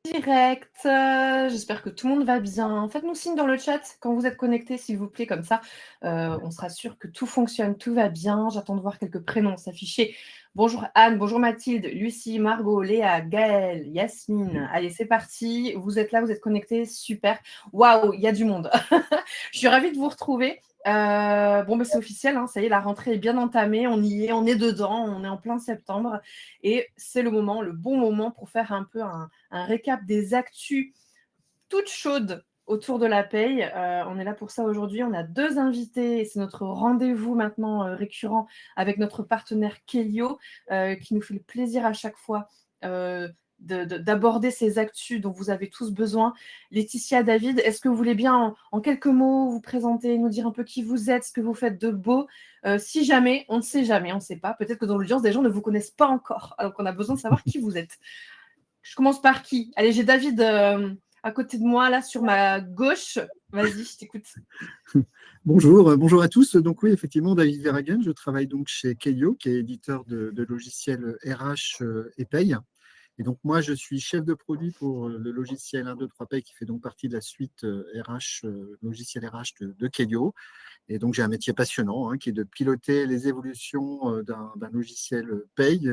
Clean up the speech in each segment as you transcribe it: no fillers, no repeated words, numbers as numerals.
Direct, j'espère que tout le monde va bien. Faites-nous signe dans le chat quand vous êtes connectés, s'il vous plaît, comme ça, on sera sûr que tout fonctionne, tout va bien. J'attends de voir quelques prénoms s'afficher. Bonjour Anne, bonjour Mathilde, Lucie, Margot, Léa, Gaëlle, Yasmine. Allez, c'est parti. Vous êtes là, vous êtes connectés, super. Waouh, il y a du monde. Je suis ravie de vous retrouver. Bon, c'est officiel, hein, ça y est, la rentrée est bien entamée, on y est, on est dedans, on est en plein septembre et c'est le bon moment pour faire un peu un récap des actus toutes chaudes autour de la paye. On est là pour ça aujourd'hui. On a 2 invités et c'est notre rendez-vous maintenant récurrent avec notre partenaire Kelio qui nous fait le plaisir à chaque fois d'aborder ces actus dont vous avez tous besoin. Laetitia, David, est-ce que vous voulez bien en quelques mots vous présenter, nous dire un peu qui vous êtes, ce que vous faites de beau si jamais, on ne sait jamais, on ne sait pas. Peut-être que dans l'audience, des gens ne vous connaissent pas encore. Donc, on a besoin de savoir qui vous êtes. Je commence par qui? Allez, j'ai David à côté de moi, là, sur ma gauche. Vas-y, je t'écoute. Bonjour à tous. Donc oui, effectivement, David Verhagen, je travaille donc chez Kelio, qui est éditeur de logiciels RH et Paye. Et donc moi, je suis chef de produit pour le logiciel 1, 2, 3 Paye, qui fait donc partie de la suite RH, logiciel RH de Kelio. Et donc j'ai un métier passionnant qui est de piloter les évolutions d'un logiciel Paye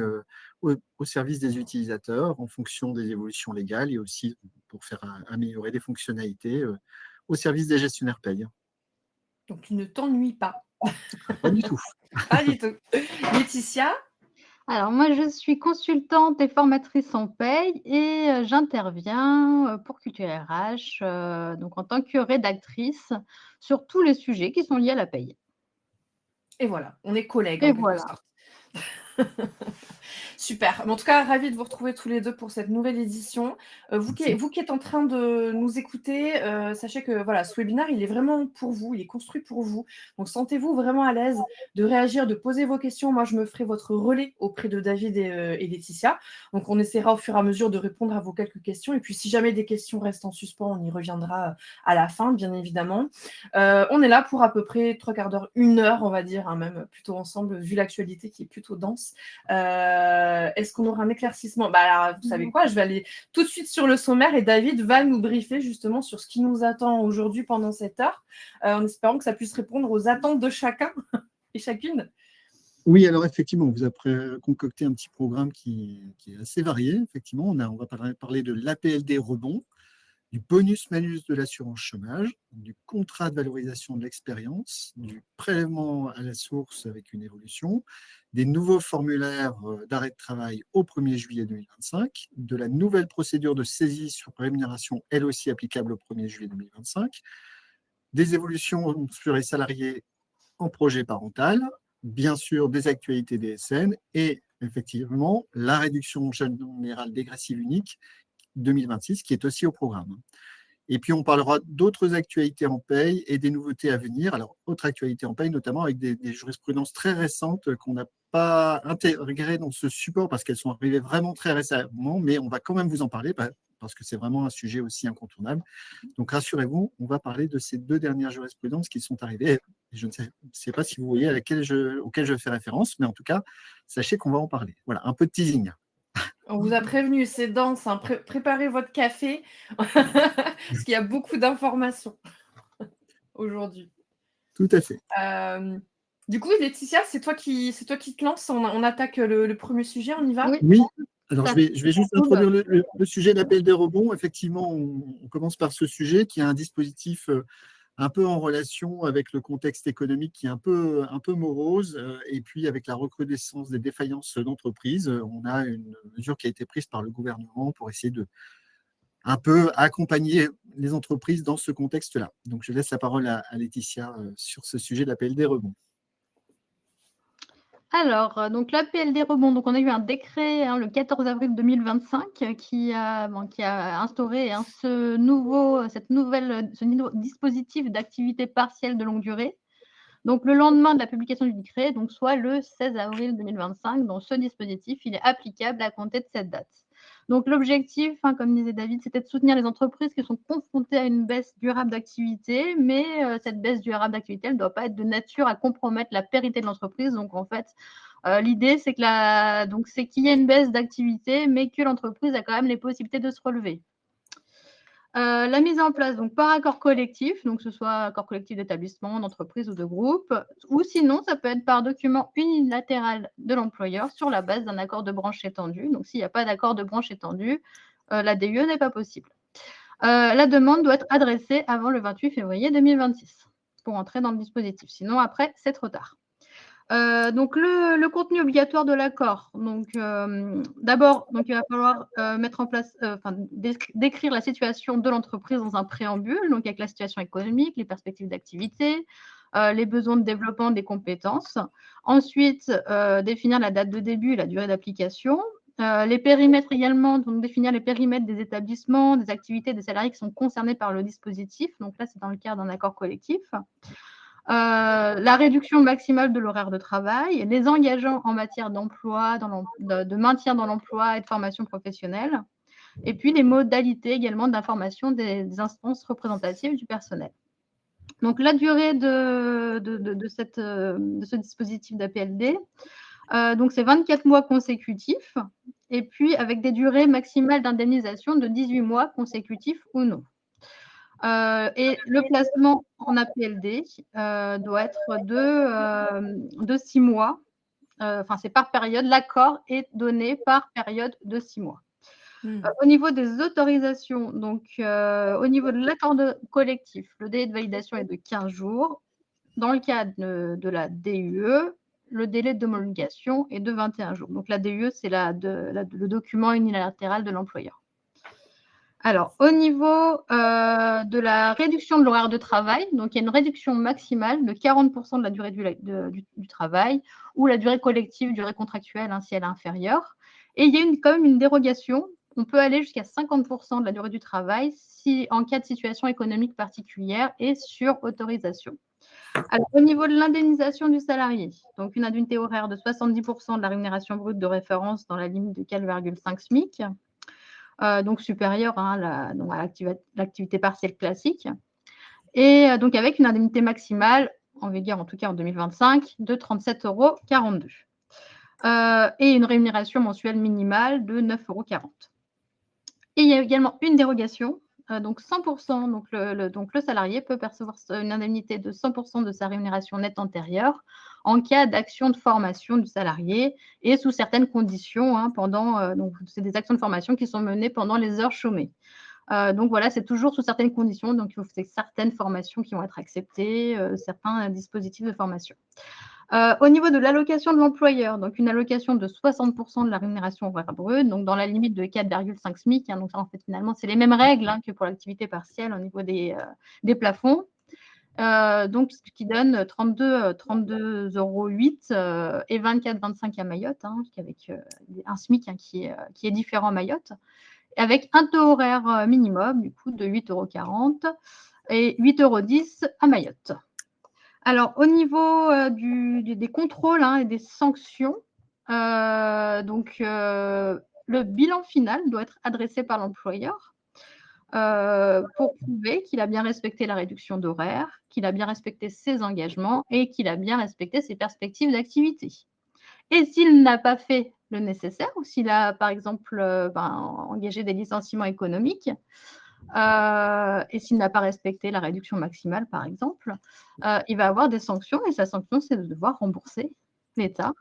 au service des utilisateurs en fonction des évolutions légales et aussi pour faire améliorer les fonctionnalités au service des gestionnaires Paye. Donc, tu ne t'ennuies pas. Pas du tout. Pas du tout. Laetitia? Alors moi, je suis consultante et formatrice en paye et j'interviens pour Culture RH, donc en tant que rédactrice sur tous les sujets qui sont liés à la paye. Et voilà, on est collègues Et en quelque voilà. sorte. Super. En tout cas, ravie de vous retrouver tous les deux pour cette nouvelle édition. Vous qui êtes en train de nous écouter, sachez que voilà, ce webinaire, il est vraiment pour vous, il est construit pour vous. Donc, sentez-vous vraiment à l'aise de réagir, de poser vos questions. Moi, je me ferai votre relais auprès de David et Laetitia. Donc, on essaiera au fur et à mesure de répondre à vos quelques questions. Et puis, si jamais des questions restent en suspens, on y reviendra à la fin, bien évidemment. On est là pour à peu près 3/4 d'heure, 1 heure, on va dire, même plutôt ensemble, vu l'actualité qui est plutôt dense. Est-ce qu'on aura un éclaircissement? Alors, vous savez quoi? Je vais aller tout de suite sur le sommaire et David va nous briefer justement sur ce qui nous attend aujourd'hui pendant cette heure, en espérant que ça puisse répondre aux attentes de chacun et chacune. Oui, alors effectivement, vous avez concocté un petit programme qui est assez varié. Effectivement, on va parler de l'APLD rebond, du bonus-malus de l'assurance chômage, du contrat de valorisation de l'expérience, du prélèvement à la source avec une évolution, des nouveaux formulaires d'arrêt de travail au 1er juillet 2025, de la nouvelle procédure de saisie sur rémunération, elle aussi applicable au 1er juillet 2025, des évolutions sur les salariés en projet parental, bien sûr des actualités DSN et effectivement la réduction générale dégressive unique 2026 qui est aussi au programme. Et puis, on parlera d'autres actualités en paye et des nouveautés à venir. Alors, autre actualité en paye, notamment avec des jurisprudences très récentes qu'on n'a pas intégrées dans ce support parce qu'elles sont arrivées vraiment très récemment, mais on va quand même vous en parler parce que c'est vraiment un sujet aussi incontournable. Donc, rassurez-vous, on va parler de ces 2 dernières jurisprudences qui sont arrivées. Je ne sais pas si vous voyez auquel je fais référence, mais en tout cas, sachez qu'on va en parler. Voilà, un peu de teasing. On vous a prévenu, c'est dense, hein. Préparez votre café, parce qu'il y a beaucoup d'informations aujourd'hui. Tout à fait. Du coup, Laetitia, c'est toi qui te lance. On attaque le premier sujet, on y va? Oui. Alors, je vais juste introduire le sujet d'appel des rebonds. Effectivement, on commence par ce sujet qui est un dispositif un peu en relation avec le contexte économique qui est un peu morose, et puis avec la recrudescence des défaillances d'entreprises, on a une mesure qui a été prise par le gouvernement pour essayer de un peu accompagner les entreprises dans ce contexte-là. Donc, je laisse la parole à Laetitia sur ce sujet d'appel des rebonds. Alors, donc l'APLD rebond, donc on a eu un décret le 14 avril 2025 qui a instauré ce nouveau dispositif d'activité partielle de longue durée. Donc le lendemain de la publication du décret, donc soit le 16 avril 2025, donc ce dispositif, il est applicable à compter de cette date. Donc l'objectif, comme disait David, c'était de soutenir les entreprises qui sont confrontées à une baisse durable d'activité, mais cette baisse durable d'activité, elle ne doit pas être de nature à compromettre la pérennité de l'entreprise. Donc en fait, l'idée, c'est qu'il y ait une baisse d'activité, mais que l'entreprise a quand même les possibilités de se relever. La mise en place donc par accord collectif, donc que ce soit accord collectif d'établissement, d'entreprise ou de groupe, ou sinon ça peut être par document unilatéral de l'employeur sur la base d'un accord de branche étendu. Donc s'il n'y a pas d'accord de branche étendu, la DUE n'est pas possible. La demande doit être adressée avant le 28 février 2026 pour entrer dans le dispositif. Sinon, après, c'est trop tard. Donc, le contenu obligatoire de l'accord. Donc, d'abord, il va falloir mettre en place, décrire la situation de l'entreprise dans un préambule, donc avec la situation économique, les perspectives d'activité, les besoins de développement des compétences. Ensuite, définir la date de début et la durée d'application. Les périmètres également, donc définir les périmètres des établissements, des activités, des salariés qui sont concernés par le dispositif. Donc là, c'est dans le cadre d'un accord collectif. La réduction maximale de l'horaire de travail, les engagements en matière d'emploi, de maintien dans l'emploi et de formation professionnelle, et puis les modalités également d'information des instances représentatives du personnel. Donc, la durée de ce dispositif d'APLD, donc c'est 24 mois consécutifs, et puis avec des durées maximales d'indemnisation de 18 mois consécutifs ou non. Et le placement en APLD doit être de 6 mois. Enfin, c'est par période. L'accord est donné par période de 6 mois. Au niveau des autorisations, donc au niveau de l'accord collectif, le délai de validation est de 15 jours. Dans le cadre de la DUE, le délai d'homologation est de 21 jours. Donc la DUE, c'est le document unilatéral de l'employeur. Alors, au niveau de la réduction de l'horaire de travail, donc il y a une réduction maximale de 40% de la durée du travail ou la durée collective, durée contractuelle, si elle est inférieure. Et il y a quand même une dérogation. On peut aller jusqu'à 50% de la durée du travail en cas de situation économique particulière et sur autorisation. Alors, au niveau de l'indemnisation du salarié, donc une indemnité horaire de 70% de la rémunération brute de référence dans la limite de 4,5 SMIC. Donc supérieure à l'activité partielle classique. Et donc avec une indemnité maximale, en vigueur en tout cas en 2025, de 37,42 €. Et une rémunération mensuelle minimale de 9,40 €. Et il y a également une dérogation. Donc 100%, donc le salarié peut percevoir une indemnité de 100% de sa rémunération nette antérieure en cas d'action de formation du salarié et sous certaines conditions donc c'est des actions de formation qui sont menées pendant les heures chômées. Donc voilà, c'est toujours sous certaines conditions, donc il faut certaines formations qui vont être acceptées, certains dispositifs de formation. Au niveau de l'allocation de l'employeur, donc une allocation de 60% de la rémunération horaire brute, donc dans la limite de 4,5 SMIC. Donc en fait, finalement, c'est les mêmes règles que pour l'activité partielle au niveau des plafonds. Donc, ce qui donne 32,08 € et 24,25 € à Mayotte, avec un SMIC qui est différent à Mayotte, avec un taux horaire minimum du coup de 8,40 € et 8,10 € à Mayotte. Alors, au niveau des contrôles et des sanctions, donc le bilan final doit être adressé par l'employeur pour prouver qu'il a bien respecté la réduction d'horaire, qu'il a bien respecté ses engagements et qu'il a bien respecté ses perspectives d'activité. Et s'il n'a pas fait le nécessaire, ou s'il a, par exemple, engagé des licenciements économiques, et s'il n'a pas respecté la réduction maximale, par exemple, il va avoir des sanctions, et sa sanction, c'est de devoir rembourser l'État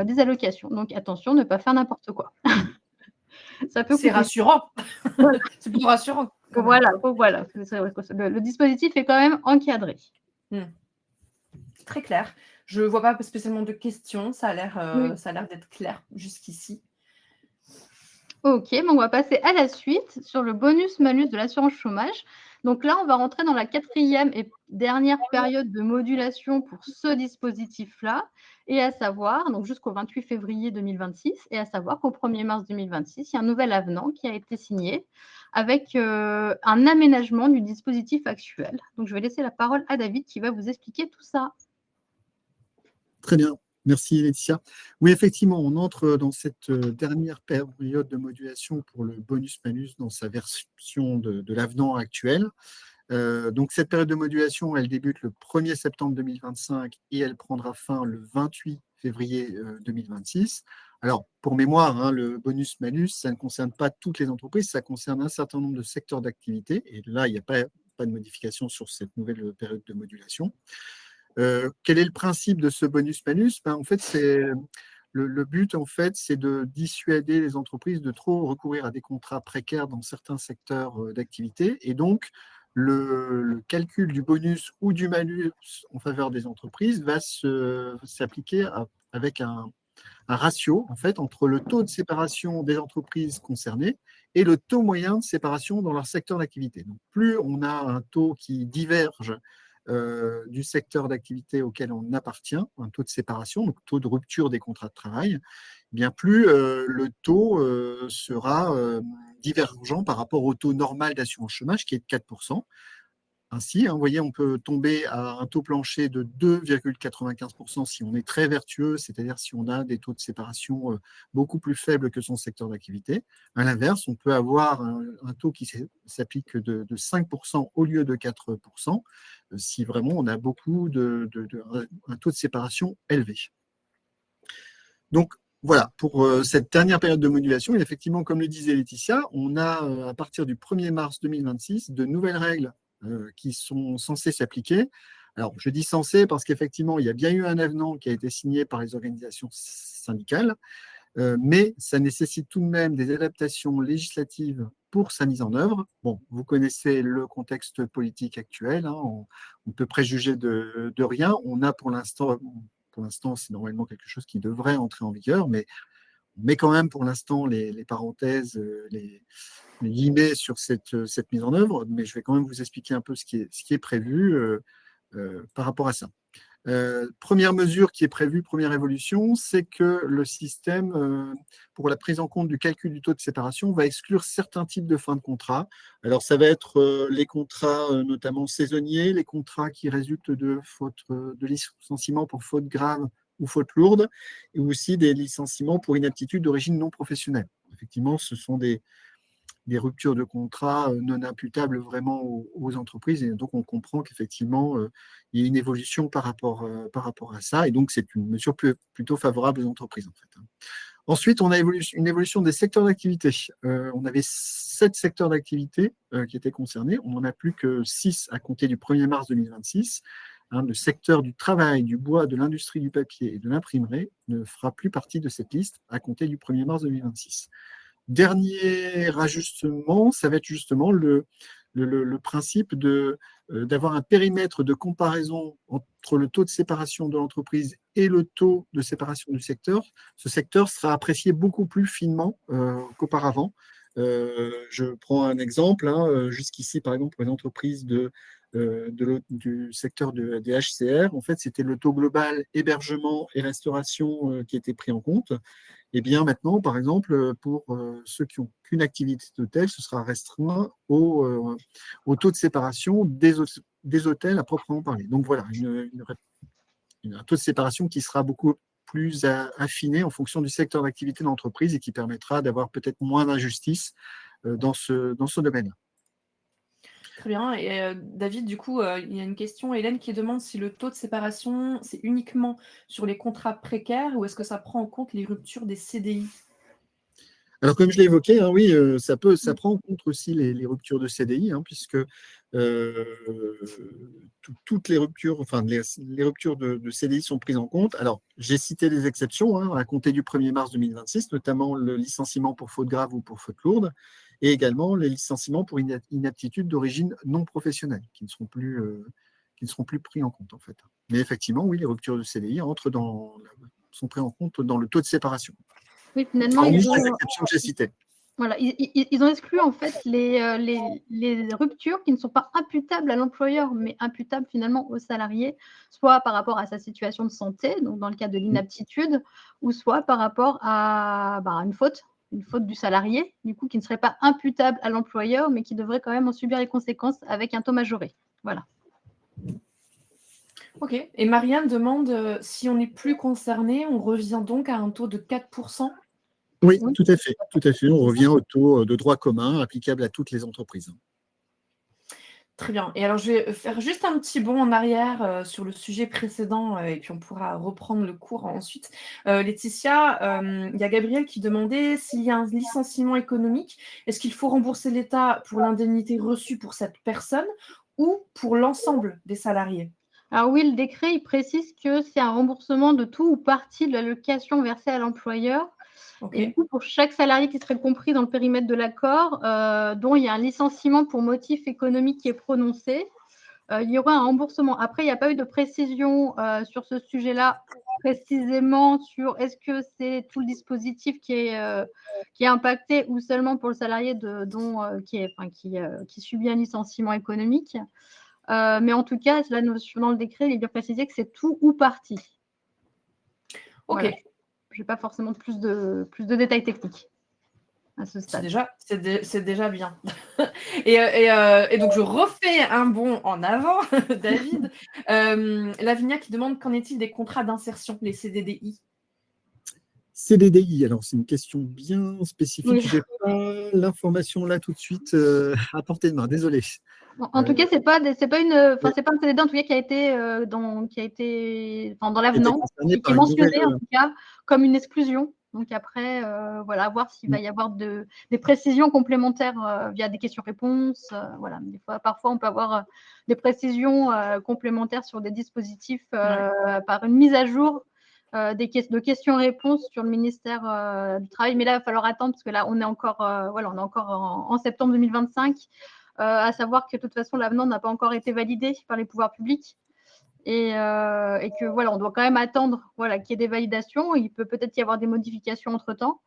des allocations. Donc, attention, ne pas faire n'importe quoi. C'est rassurant. C'est plutôt rassurant. Voilà. Le dispositif est quand même encadré. Très clair. Je ne vois pas spécialement de questions. Ça a l'air d'être clair jusqu'ici. Ok, on va passer à la suite sur le bonus-malus de l'assurance chômage. Donc là, on va rentrer dans la 4e et dernière période de modulation pour ce dispositif-là, et à savoir, donc jusqu'au 28 février 2026, et à savoir qu'au 1er mars 2026, il y a un nouvel avenant qui a été signé avec un aménagement du dispositif actuel. Donc je vais laisser la parole à David qui va vous expliquer tout ça. Très bien. Merci Laetitia. Oui, effectivement, on entre dans cette dernière période de modulation pour le bonus-malus dans sa version de l'avenant actuel. Donc cette période de modulation, elle débute le 1er septembre 2025 et elle prendra fin le 28 février 2026. Alors, pour mémoire, hein, le bonus-malus, ça ne concerne pas toutes les entreprises, ça concerne un certain nombre de secteurs d'activité. Et là, il n'y a pas de modification sur cette nouvelle période de modulation. Quel est le principe de ce bonus-malus? En fait, le but, en fait, c'est de dissuader les entreprises de trop recourir à des contrats précaires dans certains secteurs d'activité. Et donc, le calcul du bonus ou du malus en faveur des entreprises va s'appliquer avec un ratio en fait, entre le taux de séparation des entreprises concernées et le taux moyen de séparation dans leur secteur d'activité. Donc, plus on a un taux qui diverge du secteur d'activité auquel on appartient, un taux de séparation, donc taux de rupture des contrats de travail, bien plus le taux sera divergent par rapport au taux normal d'assurance chômage qui est de 4%. Ainsi, vous voyez, on peut tomber à un taux plancher de 2,95% si on est très vertueux, c'est-à-dire si on a des taux de séparation beaucoup plus faibles que son secteur d'activité. À l'inverse, on peut avoir un taux qui s'applique de 5% au lieu de 4% si vraiment on a beaucoup un taux de séparation élevé. Donc, voilà, pour cette dernière période de modulation, et effectivement, comme le disait Laetitia, on a à partir du 1er mars 2026 de nouvelles règles qui sont censées s'appliquer. Alors, je dis censées parce qu'effectivement, il y a bien eu un avenant qui a été signé par les organisations syndicales, mais ça nécessite tout de même des adaptations législatives pour sa mise en œuvre. Bon, vous connaissez le contexte politique actuel, hein, on peut préjuger de rien. On a pour l'instant, c'est normalement quelque chose qui devrait entrer en vigueur, mais on met quand même pour l'instant les parenthèses, les guillemets sur cette mise en œuvre, mais je vais quand même vous expliquer un peu ce qui est prévu par rapport à ça. Première mesure qui est prévue, première évolution, c'est que le système, pour la prise en compte du calcul du taux de séparation, va exclure certains types de fins de contrat. Alors, ça va être les contrats notamment saisonniers, les contrats qui résultent de licenciements pour faute grave ou faute lourde, et aussi des licenciements pour inaptitude d'origine non professionnelle. Effectivement, ce sont des ruptures de contrat non imputables vraiment aux entreprises. Et donc, on comprend qu'effectivement, il y a une évolution par rapport à ça. Et donc, c'est une mesure plutôt favorable aux entreprises, en fait. Ensuite, on a une évolution des secteurs d'activité. On avait 7 secteurs d'activité qui étaient concernés. On n'en a plus que 6 à compter du 1er mars 2026. Le secteur du travail, du bois, de l'industrie du papier et de l'imprimerie ne fera plus partie de cette liste à compter du 1er mars 2026. Dernier ajustement, ça va être justement le principe d'avoir un périmètre de comparaison entre le taux de séparation de l'entreprise et le taux de séparation du secteur. Ce secteur sera apprécié beaucoup plus finement qu'auparavant. Je prends un exemple. Jusqu'ici, par exemple, pour les entreprises du secteur des HCR, en fait, c'était le taux global hébergement et restauration qui était pris en compte. Et bien maintenant, par exemple, pour ceux qui n'ont qu'une activité d'hôtel, ce sera restreint au taux de séparation des hôtels à proprement parler. Donc voilà, un taux de séparation qui sera beaucoup plus affiné en fonction du secteur d'activité de l'entreprise et qui permettra d'avoir peut-être moins d'injustice dans ce domaine. Très bien. Et David, du coup, il y a une question, Hélène, qui demande si le taux de séparation, c'est uniquement sur les contrats précaires ou est-ce que ça prend en compte les ruptures des CDI? Alors, comme je l'ai évoqué, oui, ça prend en compte aussi les ruptures de CDI, puisque toutes les ruptures, enfin les ruptures de CDI sont prises en compte. Alors, j'ai cité des exceptions à compter du 1er mars 2026, notamment le licenciement pour faute grave ou pour faute lourde, et également les licenciements pour inaptitude d'origine non professionnelle, qui ne seront plus pris en compte, en fait. Mais effectivement, oui, les ruptures de CDI sont prises en compte dans le taux de séparation. Oui, finalement, les exceptions que j'ai citées. Voilà, ils ont exclu en fait les ruptures qui ne sont pas imputables à l'employeur, mais imputables finalement au salarié, soit par rapport à sa situation de santé, donc dans le cas de l'inaptitude, ou soit par rapport à une faute du salarié, du coup, qui ne serait pas imputable à l'employeur, mais qui devrait quand même en subir les conséquences avec un taux majoré. Voilà. Ok. Et Marianne demande si on n'est plus concerné, on revient donc à un taux de 4%. Oui, tout à fait. On revient au taux de droit commun applicable à toutes les entreprises. Très bien. Et alors, je vais faire juste un petit bond en arrière sur le sujet précédent et puis on pourra reprendre le cours ensuite. Laetitia, il y a Gabriel qui demandait s'il y a un licenciement économique, est-ce qu'il faut rembourser l'État pour l'indemnité reçue pour cette personne ou pour l'ensemble des salariés? Alors oui, le décret, il précise que c'est un remboursement de tout ou partie de l'allocation versée à l'employeur. Et du Ok. coup, pour chaque salarié qui serait compris dans le périmètre de l'accord, dont il y a un licenciement pour motif économique qui est prononcé, il y aura un remboursement. Après, il n'y a pas eu de précision sur ce sujet-là, précisément sur est-ce que c'est tout le dispositif qui est impacté ou seulement pour le salarié qui subit un licenciement économique. Mais en tout cas, la notion dans le décret, il est bien précisé que c'est tout ou partie. Ok. Voilà. Je n'ai pas forcément plus de détails techniques à ce stade. C'est déjà bien. Et donc, je refais un bond en avant, David. Lavinia qui demande qu'en est-il des contrats d'insertion, les CDDI? CDDI, alors c'est une question bien spécifique. Oui. Je n'ai pas l'information là tout de suite à portée de main, désolé. En tout cas, c'est pas un CDD en tout cas qui a été dans l'avenant, Concerné qui par est une nouvelle. mentionné en tout cas comme une exclusion. Donc après, voilà, à voir s'il va y avoir des précisions complémentaires via des questions-réponses. Voilà, parfois on peut avoir des précisions complémentaires sur des dispositifs par une mise à jour de questions-réponses sur le ministère du Travail. Mais là, il va falloir attendre parce que là, on est encore en septembre 2025. À savoir que de toute façon, l'avenant n'a pas encore été validé par les pouvoirs publics et que voilà, on doit quand même attendre qu'il y ait des validations. Il peut peut-être y avoir des modifications entre-temps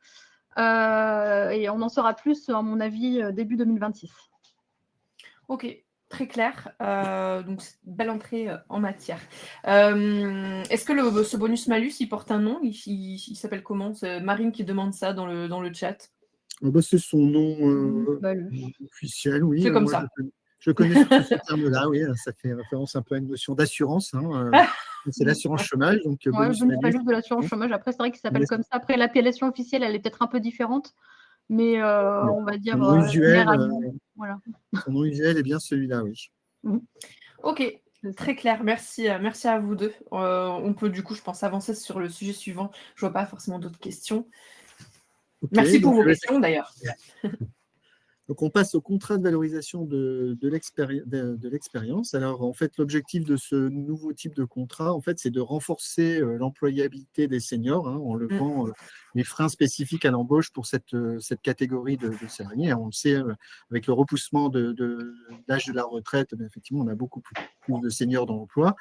et on en saura plus, à mon avis, début 2026. Ok, très clair. Donc, belle entrée en matière. Est-ce que ce bonus-malus, il porte un nom? Il s'appelle comment? C'est Marine qui demande ça dans le chat. C'est son nom officiel, oui. C'est comme Moi, ça. je connais surtout ce terme-là, oui. Ça fait référence un peu à une notion d'assurance. C'est l'assurance chômage, donc Le bonus-malus. bonus de l'assurance chômage. Après, c'est vrai qu'il s'appelle comme ça. Après, l'appellation officielle, elle est peut-être un peu différente, mais on va dire généralement. Voilà. Son nom usuel est bien celui-là, oui. Ok, très clair. Merci à vous deux. On peut du coup, je pense, avancer sur le sujet suivant. Je vois pas forcément d'autres questions. Okay, merci pour vos questions d'ailleurs. Donc, on passe au contrat de valorisation de l'expérience. Alors, en fait, l'objectif de ce nouveau type de contrat, en fait, c'est de renforcer l'employabilité des seniors en levant les freins spécifiques à l'embauche pour cette catégorie de salariés. On le sait, avec le repoussement de l'âge de la retraite, effectivement, on a beaucoup plus de seniors dans l'emploi.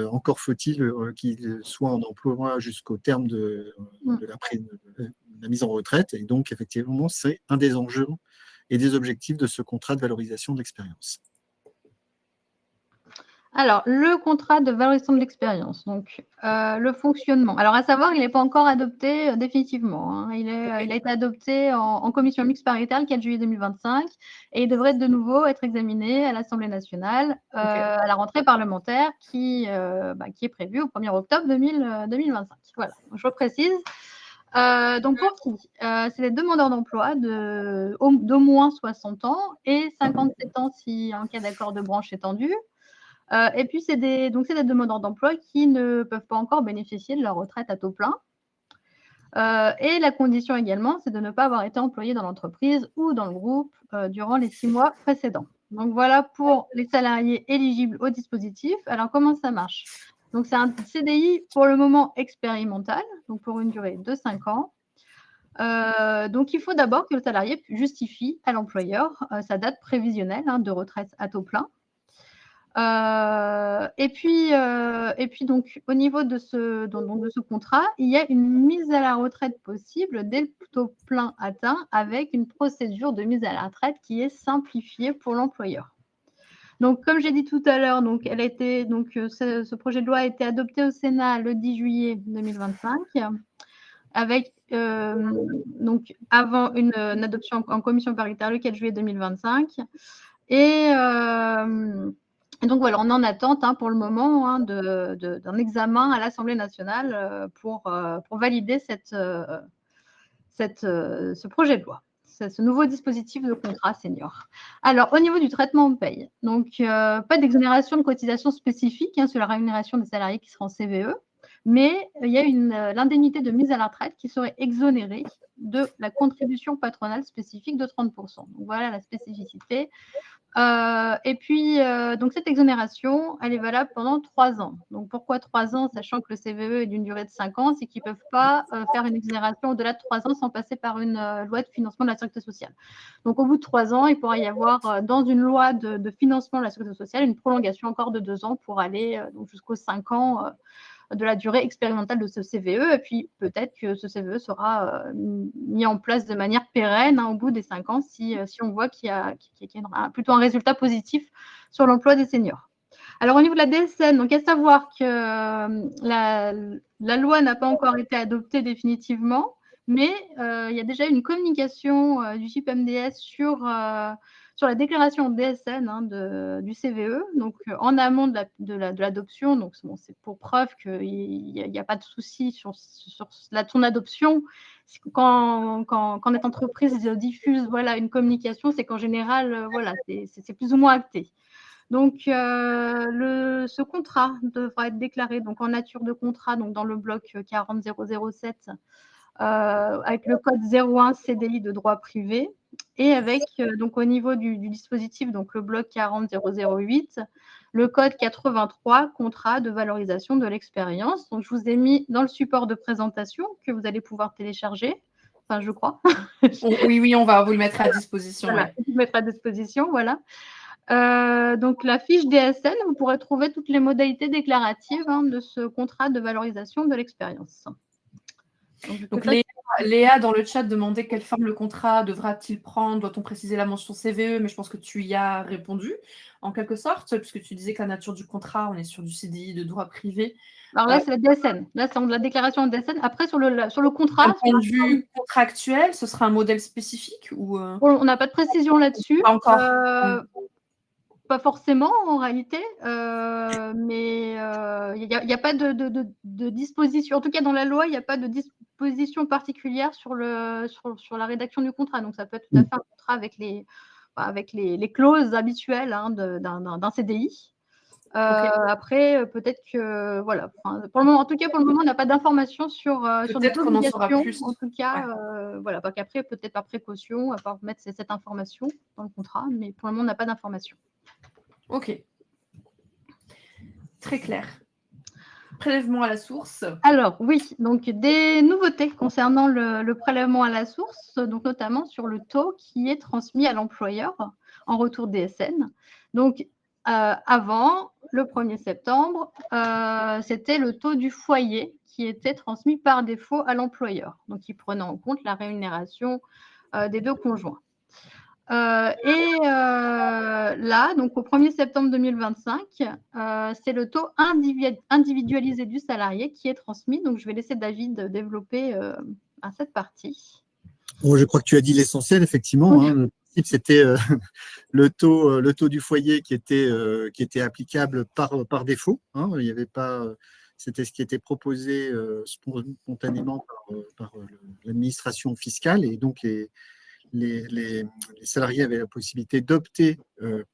Encore faut-il qu'ils soient en emploi jusqu'au terme de la mise en retraite. Et donc, effectivement, c'est un des enjeux et des objectifs de ce contrat de valorisation de l'expérience. Alors, le contrat de valorisation de l'expérience, donc le fonctionnement. Alors, à savoir, il n'est pas encore adopté définitivement. Il a été adopté en commission mixte paritaire le 4 juillet 2025 et il devrait de nouveau être examiné à l'Assemblée nationale à la rentrée parlementaire qui est prévue au 1er octobre 2025. Voilà, donc, je reprécise. Donc, pour qui c'est les demandeurs d'emploi d'au moins 60 ans et 57 ans si en cas d'accord de branche étendue. Et puis, c'est des demandeurs d'emploi qui ne peuvent pas encore bénéficier de leur retraite à taux plein. Et la condition également, c'est de ne pas avoir été employé dans l'entreprise ou dans le groupe durant les 6 mois précédents. Donc, voilà pour les salariés éligibles au dispositif. Alors, comment ça marche? Donc, c'est un CDI pour le moment expérimental, donc pour une durée de 5 ans. Donc, il faut d'abord que le salarié justifie à l'employeur sa date prévisionnelle de retraite à taux plein. Et puis donc au niveau de ce contrat, il y a une mise à la retraite possible dès le taux plein atteint avec une procédure de mise à la retraite qui est simplifiée pour l'employeur. Donc comme j'ai dit tout à l'heure, ce projet de loi a été adopté au Sénat le 10 juillet 2025 avec avant une adoption en commission paritaire le 4 juillet 2025 et donc voilà, on est en attente pour le moment d'un examen à l'Assemblée nationale pour valider ce projet de loi. ce nouveau dispositif de contrat senior. Alors, au niveau du traitement de paye, donc pas d'exonération de cotisation spécifique sur la rémunération des salariés qui seront en CVE, mais il y a l'indemnité de mise à la retraite qui serait exonérée de la contribution patronale spécifique de 30%. Donc, voilà la spécificité. Et puis, donc cette exonération, elle est valable pendant 3 ans. Donc, pourquoi 3 ans, sachant que le CVE est d'une durée de 5 ans, c'est qu'ils ne peuvent pas faire une exonération au-delà de 3 ans sans passer par une loi de financement de la sécurité sociale. Donc, au bout de 3 ans, il pourra y avoir dans une loi de financement de la sécurité sociale une prolongation encore de 2 ans pour aller donc jusqu'aux 5 ans de la durée expérimentale de ce CVE. Et puis, peut-être que ce CVE sera mis en place de manière pérenne au bout des 5 ans si on voit qu'il y a plutôt un résultat positif sur l'emploi des seniors. Alors, au niveau de la DSN, donc à savoir que la loi n'a pas encore été adoptée définitivement, mais il y a déjà une communication du GIP-MDS sur la déclaration DSN du CVE, donc en amont de l'adoption. Donc, bon, c'est pour preuve qu'il n'y a pas de souci sur son adoption. Quand notre entreprise diffuse une communication, c'est qu'en général, c'est plus ou moins acté. Donc, ce contrat devra être déclaré donc, en nature de contrat, donc dans le bloc 40007, avec le code 01 CDI de droit privé, et avec, donc, au niveau du dispositif, donc le bloc 40008, le code 83, contrat de valorisation de l'expérience. Donc, je vous ai mis dans le support de présentation que vous allez pouvoir télécharger. Enfin, je crois. Oui, on va vous le mettre à disposition. Voilà, vous le mettre à disposition, voilà. Donc, la fiche DSN, vous pourrez trouver toutes les modalités déclaratives de ce contrat de valorisation de l'expérience. Donc, Léa, dans le chat, demandait quelle forme le contrat devra-t-il prendre? Doit-on préciser la mention CVE? Mais je pense que tu y as répondu, en quelque sorte, puisque tu disais que la nature du contrat, on est sur du CDI de droit privé. Alors là, c'est la DSN. Là, c'est de la déclaration de DSN. Après, sur le contrat… D'un point de vue contractuel, ce sera un modèle spécifique ou On n'a pas de précision là-dessus. Pas encore. Pas forcément, en réalité. Mais il n'y a pas de disposition. En tout cas, dans la loi, il n'y a pas de disposition particulière sur la rédaction du contrat. Donc, ça peut être tout à fait un contrat avec les clauses habituelles d'un CDI. Après, peut-être que, voilà. Pour le moment, en tout cas, pour le moment, on n'a pas d'informations sur des obligations. Plus. En tout cas, voilà. Qu'après, peut-être par précaution, à part mettre cette information dans le contrat, mais pour le moment, on n'a pas d'informations. Ok. Très clair. Prélèvement à la source. Alors, oui, donc des nouveautés concernant le prélèvement à la source, donc notamment sur le taux qui est transmis à l'employeur en retour DSN. Donc, avant, le 1er septembre, c'était le taux du foyer qui était transmis par défaut à l'employeur, donc il prenait en compte la rémunération des 2 conjoints. Là, donc au 1er septembre 2025, c'est le taux individualisé du salarié qui est transmis. Donc, je vais laisser David développer cette partie. Bon, je crois que tu as dit l'essentiel, effectivement. Oui. Le principe, c'était le taux du foyer qui était applicable par défaut. Il n'y avait pas… C'était ce qui était proposé spontanément par l'administration fiscale. Et donc, les salariés avaient la possibilité d'opter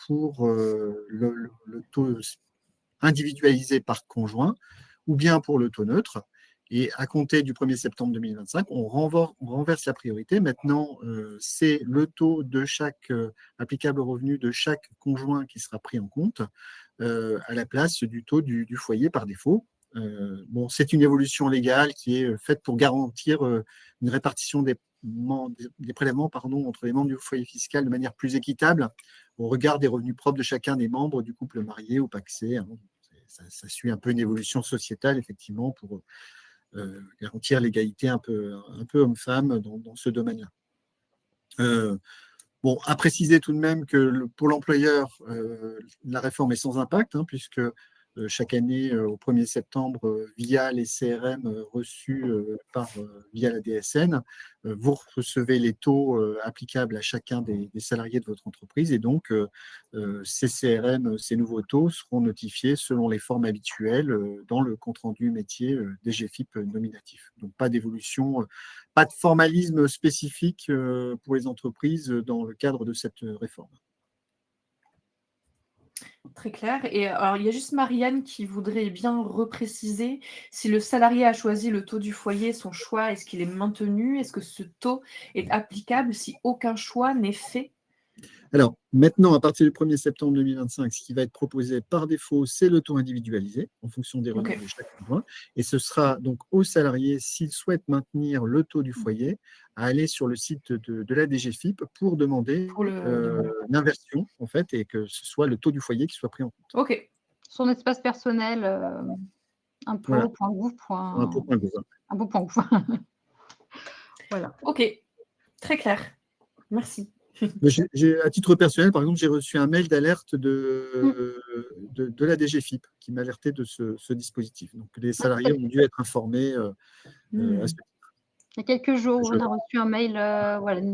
pour le taux individualisé par conjoint ou bien pour le taux neutre. Et à compter du 1er septembre 2025, on renverse la priorité. Maintenant, c'est le taux de applicable au revenu de chaque conjoint qui sera pris en compte à la place du taux du foyer par défaut. C'est une évolution légale qui est faite pour garantir une répartition des prélèvements entre les membres du foyer fiscal de manière plus équitable au regard des revenus propres de chacun des membres du couple marié ou pacsé. Ça suit un peu une évolution sociétale, effectivement, pour garantir l'égalité un peu homme-femme dans ce domaine-là. À préciser tout de même que pour l'employeur, la réforme est sans impact, puisque chaque année au 1er septembre via les CRM reçus via la DSN. Vous recevez les taux applicables à chacun des salariés de votre entreprise et donc ces CRM, ces nouveaux taux seront notifiés selon les formes habituelles dans le compte-rendu métier DGFiP nominatif. Donc pas d'évolution, pas de formalisme spécifique pour les entreprises dans le cadre de cette réforme. Très clair. Et alors, il y a juste Marianne qui voudrait bien repréciser si le salarié a choisi le taux du foyer, son choix, est-ce qu'il est maintenu? Est-ce que ce taux est applicable si aucun choix n'est fait? Alors, maintenant, à partir du 1er septembre 2025, ce qui va être proposé par défaut, c'est le taux individualisé en fonction des revenus de chaque conjoint. Et ce sera donc aux salariés, s'ils souhaitent maintenir le taux du foyer, à aller sur le site de la DGFiP pour demander l'inversion, en fait, et que ce soit le taux du foyer qui soit pris en compte. OK. Son espace personnel, impôts.gouv. Voilà. OK. Très clair. Merci. À titre personnel, par exemple, j'ai reçu un mail d'alerte de la DGFiP qui m'alertait de ce dispositif. Donc, les salariés ont dû être informés à ce titre. Il y a quelques jours, on a reçu un mail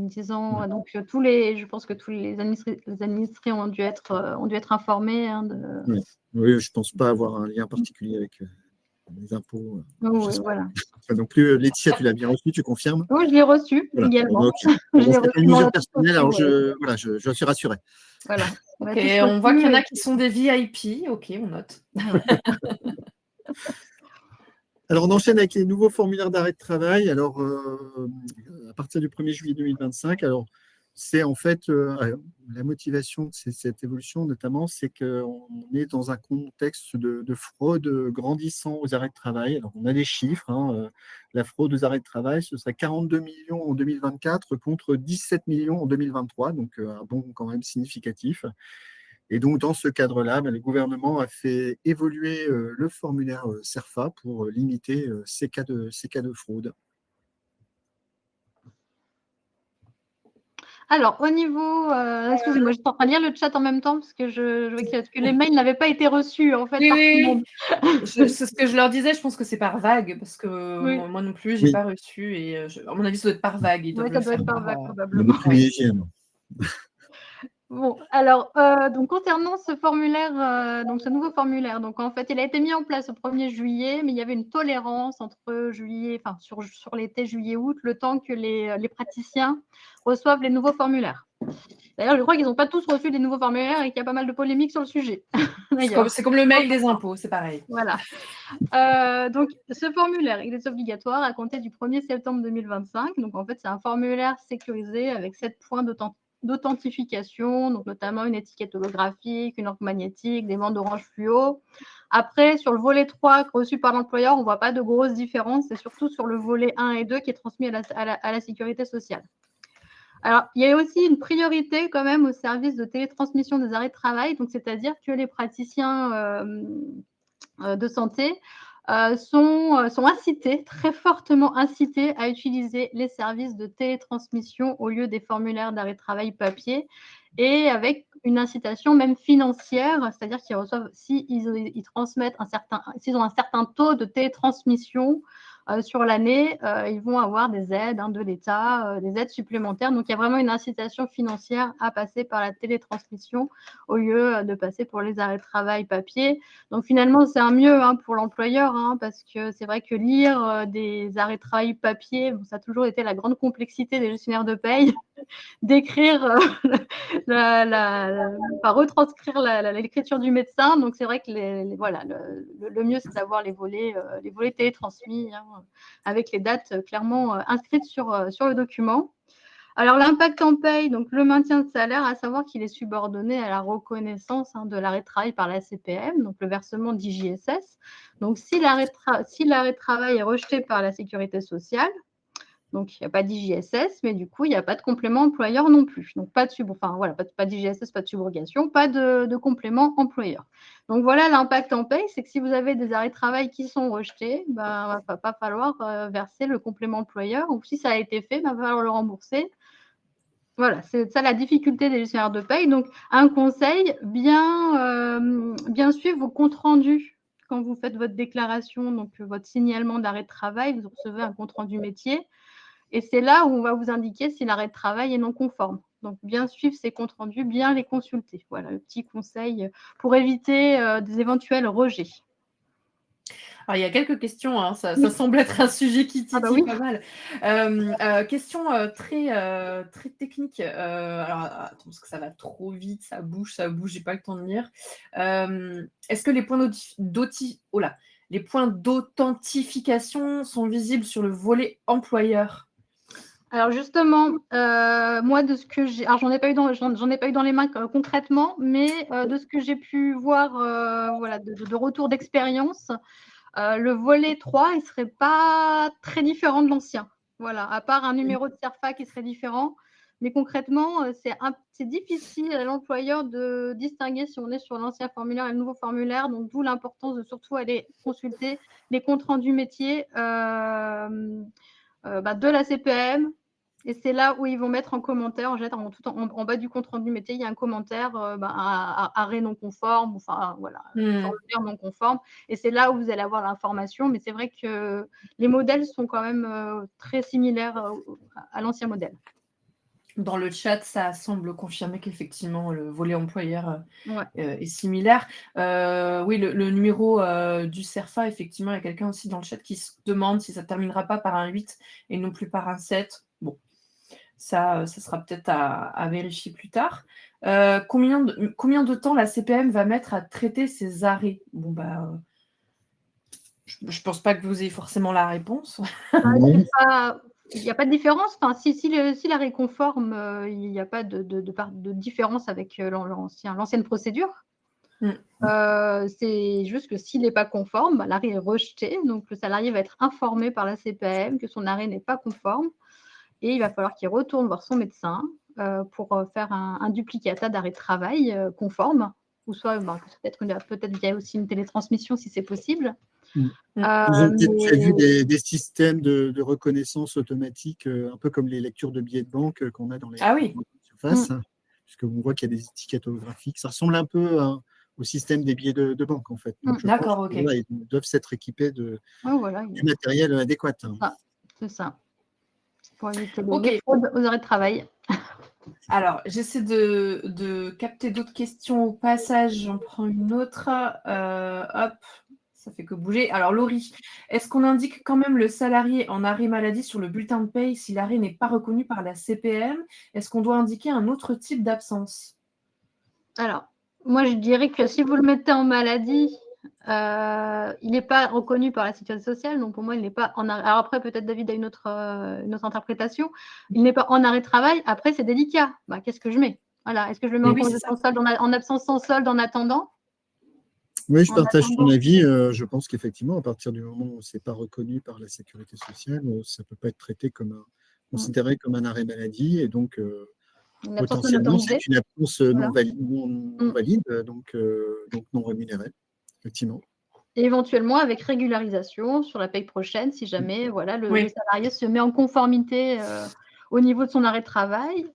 disant donc je pense que tous les administrés ont dû être informés. Oui, je ne pense pas avoir un lien particulier avec les impôts. Oui, voilà. Pas non plus. Laetitia, tu l'as bien reçu, tu confirmes? Oui, je l'ai reçu également. Okay. C'est une mesure personnelle, alors je suis rassuré. Voilà. On voit qu'il y en a qui sont des VIP. OK, on note. Alors, on enchaîne avec les nouveaux formulaires d'arrêt de travail. Alors, à partir du 1er juillet 2025, alors, c'est en fait la motivation de cette évolution, notamment, c'est qu'on est dans un contexte de fraude grandissant aux arrêts de travail. Alors, on a des chiffres. La fraude aux arrêts de travail, ce serait 42 millions en 2024 contre 17 millions en 2023, donc un bond quand même significatif. Et donc, dans ce cadre-là, le gouvernement a fait évoluer le formulaire CERFA pour limiter ces cas de fraude. Alors, au niveau… excusez-moi, je suis en train de lire le chat en même temps parce que je vois que les mails n'avaient pas été reçus, en fait, par tout le monde. C'est ce que je leur disais, je pense que c'est par vague, parce que moi non plus, je n'ai pas reçu. Et à mon avis, ça doit être par vague. Ça doit être par vague, probablement. Bon, alors, donc concernant ce formulaire, ce nouveau formulaire, donc en fait, il a été mis en place au 1er juillet, mais il y avait une tolérance entre juillet, enfin sur l'été juillet-août, le temps que les praticiens reçoivent les nouveaux formulaires. D'ailleurs, je crois qu'ils n'ont pas tous reçu les nouveaux formulaires et qu'il y a pas mal de polémiques sur le sujet. C'est comme le mail des impôts, c'est pareil. Voilà. Donc, ce formulaire, il est obligatoire à compter du 1er septembre 2025. Donc, en fait, c'est un formulaire sécurisé avec 7 points d'authentification, donc notamment une étiquette holographique, une encre magnétique, des bandes orange fluo. Après, sur le volet 3 reçu par l'employeur, on ne voit pas de grosses différences. C'est surtout sur le volet 1 et 2 qui est transmis à la sécurité sociale. Alors, il y a aussi une priorité quand même au service de télétransmission des arrêts de travail, donc c'est-à-dire que les praticiens de santé sont incités, très fortement incités à utiliser les services de télétransmission au lieu des formulaires d'arrêt de travail papier et avec une incitation même financière, c'est-à-dire qu'ils reçoivent, s'ils transmettent s'ils ont un certain taux de télétransmission sur l'année, ils vont avoir des aides de l'État, des aides supplémentaires. Donc, il y a vraiment une incitation financière à passer par la télétransmission au lieu de passer pour les arrêts de travail papier. Donc, finalement, c'est un mieux pour l'employeur parce que c'est vrai que lire des arrêts de travail papier, ça a toujours été la grande complexité des gestionnaires de paye, d'écrire, retranscrire l'écriture du médecin. Donc, c'est vrai que le mieux, c'est d'avoir les volets télétransmis avec les dates clairement inscrites sur le document. Alors, l'impact en paye, donc le maintien de salaire, à savoir qu'il est subordonné à la reconnaissance de l'arrêt de travail par la CPM, donc le versement d'IJSS. Donc, si l'arrêt de travail est rejeté par la sécurité sociale, donc il n'y a pas d'IJSS, mais du coup, il n'y a pas de complément employeur non plus. Donc, pas d'IJSS, pas de subrogation, pas de complément employeur. Donc, voilà l'impact en paye, c'est que si vous avez des arrêts de travail qui sont rejetés, il ne va pas falloir verser le complément employeur, ou si ça a été fait, il va falloir le rembourser. Voilà, c'est ça la difficulté des gestionnaires de paye. Donc, un conseil, bien suivre vos comptes rendus quand vous faites votre déclaration, donc votre signalement d'arrêt de travail, vous recevez un compte rendu métier et c'est là où on va vous indiquer si l'arrêt de travail est non conforme. Donc, bien suivre ces comptes rendus, bien les consulter. Voilà le petit conseil pour éviter des éventuels rejets. Alors, il y a quelques questions, hein, ça Oui. semble être un sujet qui Ah bah titille oui. pas mal. Question très technique. Alors, attends, parce que ça va trop vite, ça bouge, j'ai pas le temps de lire. Est-ce que les points les points d'authentification sont visibles sur le volet employeur? Alors justement, moi de ce que j'ai alors j'en ai pas eu dans les mains concrètement, mais de ce que j'ai pu voir, voilà, de retour d'expérience, le volet 3, il serait pas très différent de l'ancien. Voilà, à part un numéro de CERFA qui serait différent. Mais concrètement, c'est difficile à l'employeur de distinguer si on est sur l'ancien formulaire et le nouveau formulaire. Donc d'où l'importance de surtout aller consulter les comptes rendus métiers, de la CPM. Et c'est là où ils vont mettre en commentaire, tout en bas du compte rendu métier, il y a un commentaire, arrêt non conforme, enfin voilà, formulaire non conforme. Et c'est là où vous allez avoir l'information. Mais c'est vrai que les modèles sont quand même très similaires à l'ancien modèle. Dans le chat, ça semble confirmer qu'effectivement, le volet employeur Ouais. est similaire. Oui, le numéro du CERFA, effectivement, il y a quelqu'un aussi dans le chat qui se demande si ça ne terminera pas par un 8 et non plus par un 7. Bon, ça sera peut-être à vérifier plus tard. Combien de temps la CPM va mettre à traiter ces arrêts? Bon, je ne pense pas que vous ayez forcément la réponse. Il n'y a pas de différence. Enfin, si l'arrêt est conforme, il n'y a pas de différence avec l'ancienne procédure. C'est juste que s'il n'est pas conforme, l'arrêt est rejeté. Donc, le salarié va être informé par la CPM que son arrêt n'est pas conforme et il va falloir qu'il retourne voir son médecin pour faire un duplicata d'arrêt de travail conforme, ou soit peut-être via aussi une télétransmission si c'est possible. Ils ont peut-être vu des systèmes de reconnaissance automatique, un peu comme les lectures de billets de banque qu'on a dans les surfaces, puisqu'on voit qu'il y a des étiquettes holographiques. Ça ressemble un peu au système des billets de banque, en fait. Donc, je pense qu'ils doivent s'être équipés du matériel adéquat. C'est ça. Pour éviter les fraudes aux arrêts de travail. Alors, j'essaie de capter d'autres questions au passage. J'en prends une autre. Hop, ça fait que bouger. Alors, Laurie, est-ce qu'on indique quand même le salarié en arrêt maladie sur le bulletin de paye si l'arrêt n'est pas reconnu par la CPM? Est-ce qu'on doit indiquer un autre type d'absence? Alors, moi, je dirais que si vous le mettez en maladie, il n'est pas reconnu par la sécurité sociale. Donc, pour moi, il n'est pas en arrêt. Alors après, peut-être David a une autre interprétation. Il n'est pas en arrêt de travail. Après, c'est délicat. Qu'est-ce que je mets? Voilà. Est-ce que je le mets en congé sans solde, en absence sans solde en attendant? Oui, je partage ton avis. Je pense qu'effectivement, à partir du moment où ce n'est pas reconnu par la sécurité sociale, ça ne peut pas être traité considéré comme un arrêt maladie. Et donc, potentiellement, c'est une absence non valide, donc non rémunérée, effectivement. Et éventuellement avec régularisation sur la paye prochaine, si jamais le salarié se met en conformité au niveau de son arrêt de travail,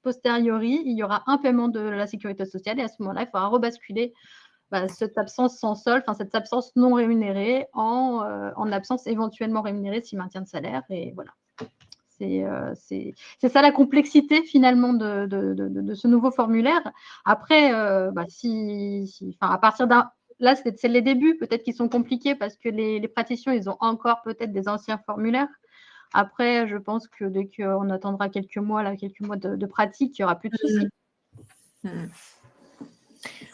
posteriori, il y aura un paiement de la sécurité sociale et à ce moment-là, il faudra rebasculer cette absence sans solde, cette absence non rémunérée en absence éventuellement rémunérée s'il maintient de salaire. Et voilà. C'est ça la complexité finalement de ce nouveau formulaire. Après, à partir d'un... Là, c'est les débuts peut-être qui sont compliqués parce que les praticiens, ils ont encore peut-être des anciens formulaires. Après, je pense que dès qu'on attendra quelques mois de pratique, il n'y aura plus de soucis.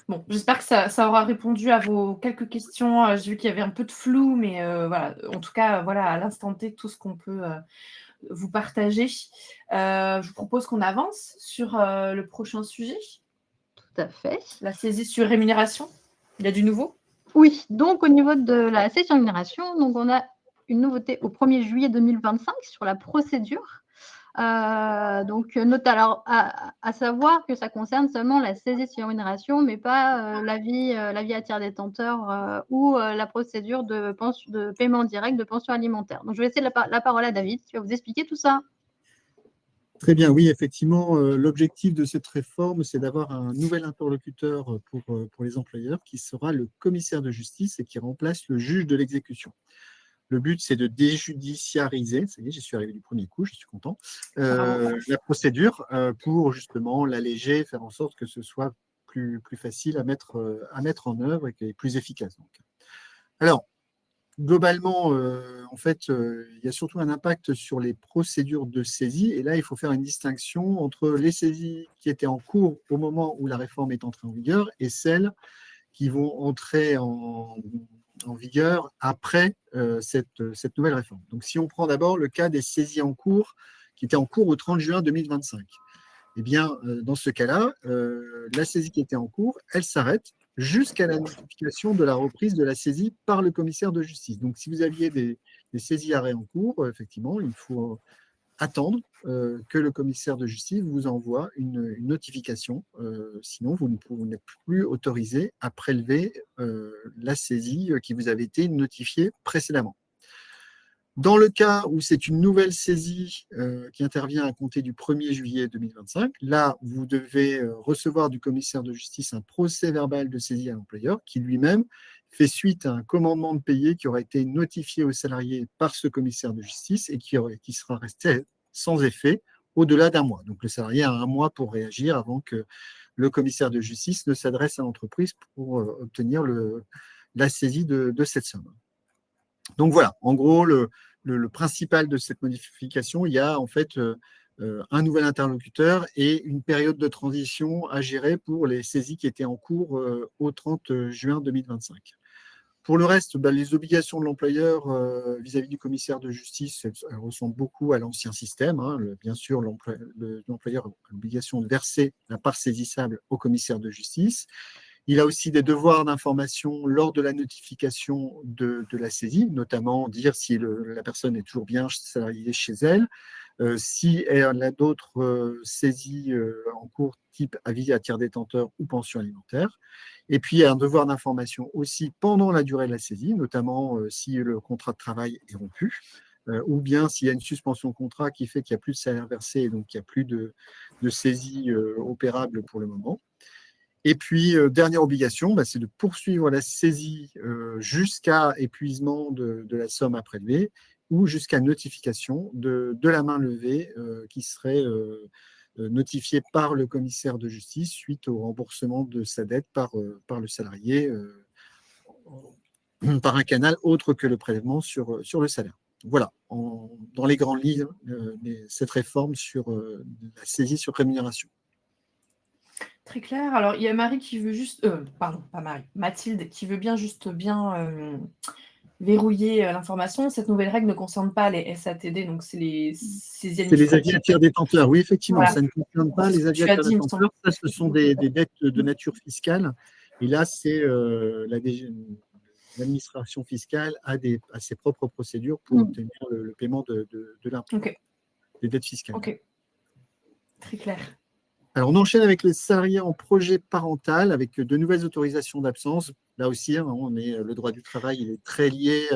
Bon, j'espère que ça aura répondu à vos quelques questions. J'ai vu qu'il y avait un peu de flou, mais voilà. En tout cas, voilà, à l'instant T, tout ce qu'on peut vous partager. Je vous propose qu'on avance sur le prochain sujet. Tout à fait. La saisie sur rémunération. Il y a du nouveau? Oui, donc au niveau de la saisie sur rémunération, donc on a une nouveauté au 1er juillet 2025 sur la procédure. Donc, note alors à savoir que ça concerne seulement la saisie sur rémunération, mais pas l'avis à tiers détenteur ou la procédure de paiement direct de pension alimentaire. Donc, je vais laisser la parole à David qui va vous expliquer tout ça. Très bien, oui, effectivement, l'objectif de cette réforme, c'est d'avoir un nouvel interlocuteur pour les employeurs qui sera le commissaire de justice et qui remplace le juge de l'exécution. Le but, c'est de déjudiciariser, ça y est, j'y suis arrivé du premier coup, je suis content, la procédure pour justement l'alléger, faire en sorte que ce soit plus facile à mettre en œuvre et plus efficace. Donc. Alors, globalement, en fait, il y a surtout un impact sur les procédures de saisie. Et là, il faut faire une distinction entre les saisies qui étaient en cours au moment où la réforme est entrée en vigueur et celles qui vont entrer en vigueur après cette nouvelle réforme. Donc, si on prend d'abord le cas des saisies en cours, qui étaient en cours au 30 juin 2025, eh bien, dans ce cas-là, la saisie qui était en cours, elle s'arrête jusqu'à la notification de la reprise de la saisie par le commissaire de justice. Donc, si vous aviez des saisies arrêts en cours, effectivement, il faut attendre que le commissaire de justice vous envoie une notification. Sinon, vous n'êtes plus autorisé à prélever la saisie qui vous avait été notifiée précédemment. Dans le cas où c'est une nouvelle saisie qui intervient à compter du 1er juillet 2025, là, vous devez recevoir du commissaire de justice un procès-verbal de saisie à l'employeur qui lui-même fait suite à un commandement de payer qui aura été notifié aux salariés par ce commissaire de justice et qui sera resté sans effet au-delà d'un mois. Donc, le salarié a un mois pour réagir avant que le commissaire de justice ne s'adresse à l'entreprise pour obtenir la saisie de cette somme. Donc voilà, en gros, le principal de cette modification, il y a en fait un nouvel interlocuteur et une période de transition à gérer pour les saisies qui étaient en cours au 30 juin 2025. Pour le reste, les obligations de l'employeur vis-à-vis du commissaire de justice, elles ressemblent beaucoup à l'ancien système. Bien sûr, l'employeur a l'obligation de verser la part saisissable au commissaire de justice. Il a aussi des devoirs d'information lors de la notification de la saisie, notamment dire si la personne est toujours bien salariée chez elle, si elle a d'autres saisies en cours type avis à tiers détenteur ou pension alimentaire. Et puis, il y a un devoir d'information aussi pendant la durée de la saisie, notamment si le contrat de travail est rompu, ou bien s'il y a une suspension de contrat qui fait qu'il n'y a plus de salaire versé et donc il n'y a plus de saisie opérable pour le moment. Et puis, dernière obligation, c'est de poursuivre la saisie jusqu'à épuisement de la somme à prélever ou jusqu'à notification de la main levée qui serait notifiée par le commissaire de justice suite au remboursement de sa dette par le salarié par un canal autre que le prélèvement sur le salaire. Voilà, dans les grandes lignes, cette réforme sur la saisie sur rémunération. Très clair. Alors, il y a Marie qui veut juste... pardon, pas Marie. Mathilde qui veut bien verrouiller l'information. Cette nouvelle règle ne concerne pas les SATD, donc c'est les saisies administratives. C'est les avis à tiers détenteurs, oui, effectivement. Voilà. Ça ne concerne pas les avis à tiers détenteurs. Ça, ce sont des dettes de nature fiscale. Et là, c'est l'administration fiscale a ses propres procédures pour obtenir le paiement de l'impôt, des dettes fiscales. Ok. Très clair. Alors, on enchaîne avec les salariés en projet parental, avec de nouvelles autorisations d'absence. Là aussi, le droit du travail il est très lié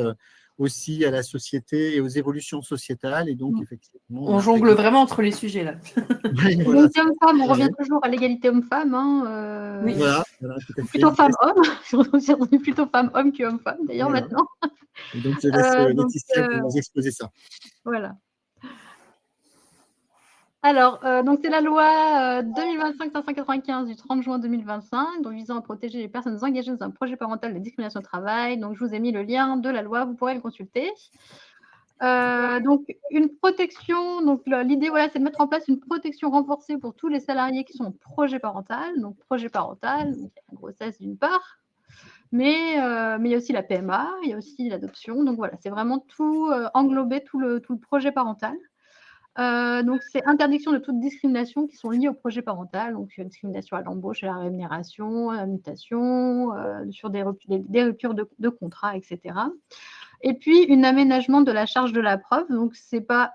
aussi à la société et aux évolutions sociétales. Et donc, effectivement, on jongle vraiment entre les sujets, là. Égalité homme-femme, on revient toujours à l'égalité homme-femme. Oui. Voilà, tout à fait. Plutôt femme-homme. On est plutôt femme-homme que homme-femme, d'ailleurs, maintenant. Et donc, je laisse Laetitia pour nous exposer ça. Voilà. Alors, donc c'est la loi 2025-595 du 30 juin 2025, donc visant à protéger les personnes engagées dans un projet parental de discrimination au travail. Donc, je vous ai mis le lien de la loi, vous pourrez le consulter. Donc, une protection, donc l'idée, voilà, c'est de mettre en place une protection renforcée pour tous les salariés qui sont en projet parental. Donc, projet parental, donc, la grossesse d'une part, mais il y a aussi la PMA, il y a aussi l'adoption. Donc, voilà, c'est vraiment tout englobé, tout le projet parental. Donc, c'est interdiction de toute discrimination qui sont liées au projet parental, donc discrimination à l'embauche, à la rémunération, à la mutation, sur des ruptures de contrat, etc. Et puis, un aménagement de la charge de la preuve. Donc, ce n'est pas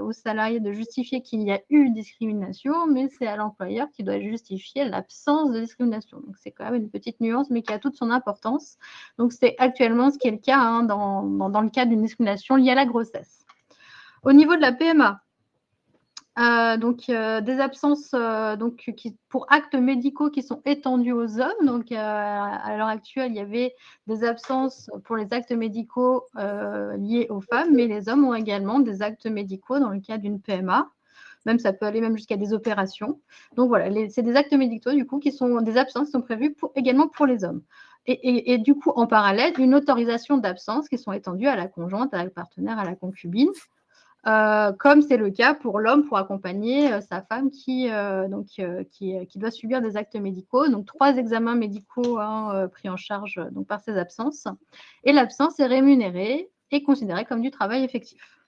aux salariés de justifier qu'il y a eu discrimination, mais c'est à l'employeur qui doit justifier l'absence de discrimination. Donc, c'est quand même une petite nuance, mais qui a toute son importance. Donc, c'est actuellement ce qui est le cas dans le cas d'une discrimination liée à la grossesse. Au niveau de la PMA, Des absences pour actes médicaux qui sont étendus aux hommes. Donc, à l'heure actuelle, il y avait des absences pour les actes médicaux liés aux femmes, mais les hommes ont également des actes médicaux dans le cas d'une PMA. Même ça peut aller même jusqu'à des opérations. Donc voilà, c'est des actes médicaux du coup qui sont des absences qui sont prévues également pour les hommes. Et du coup, en parallèle, une autorisation d'absence qui sont étendues à la conjointe, à la partenaire, à la concubine. Comme c'est le cas pour l'homme pour accompagner sa femme qui doit subir des actes médicaux. Donc, 3 examens médicaux pris en charge donc, par ces absences. Et l'absence est rémunérée et considérée comme du travail effectif.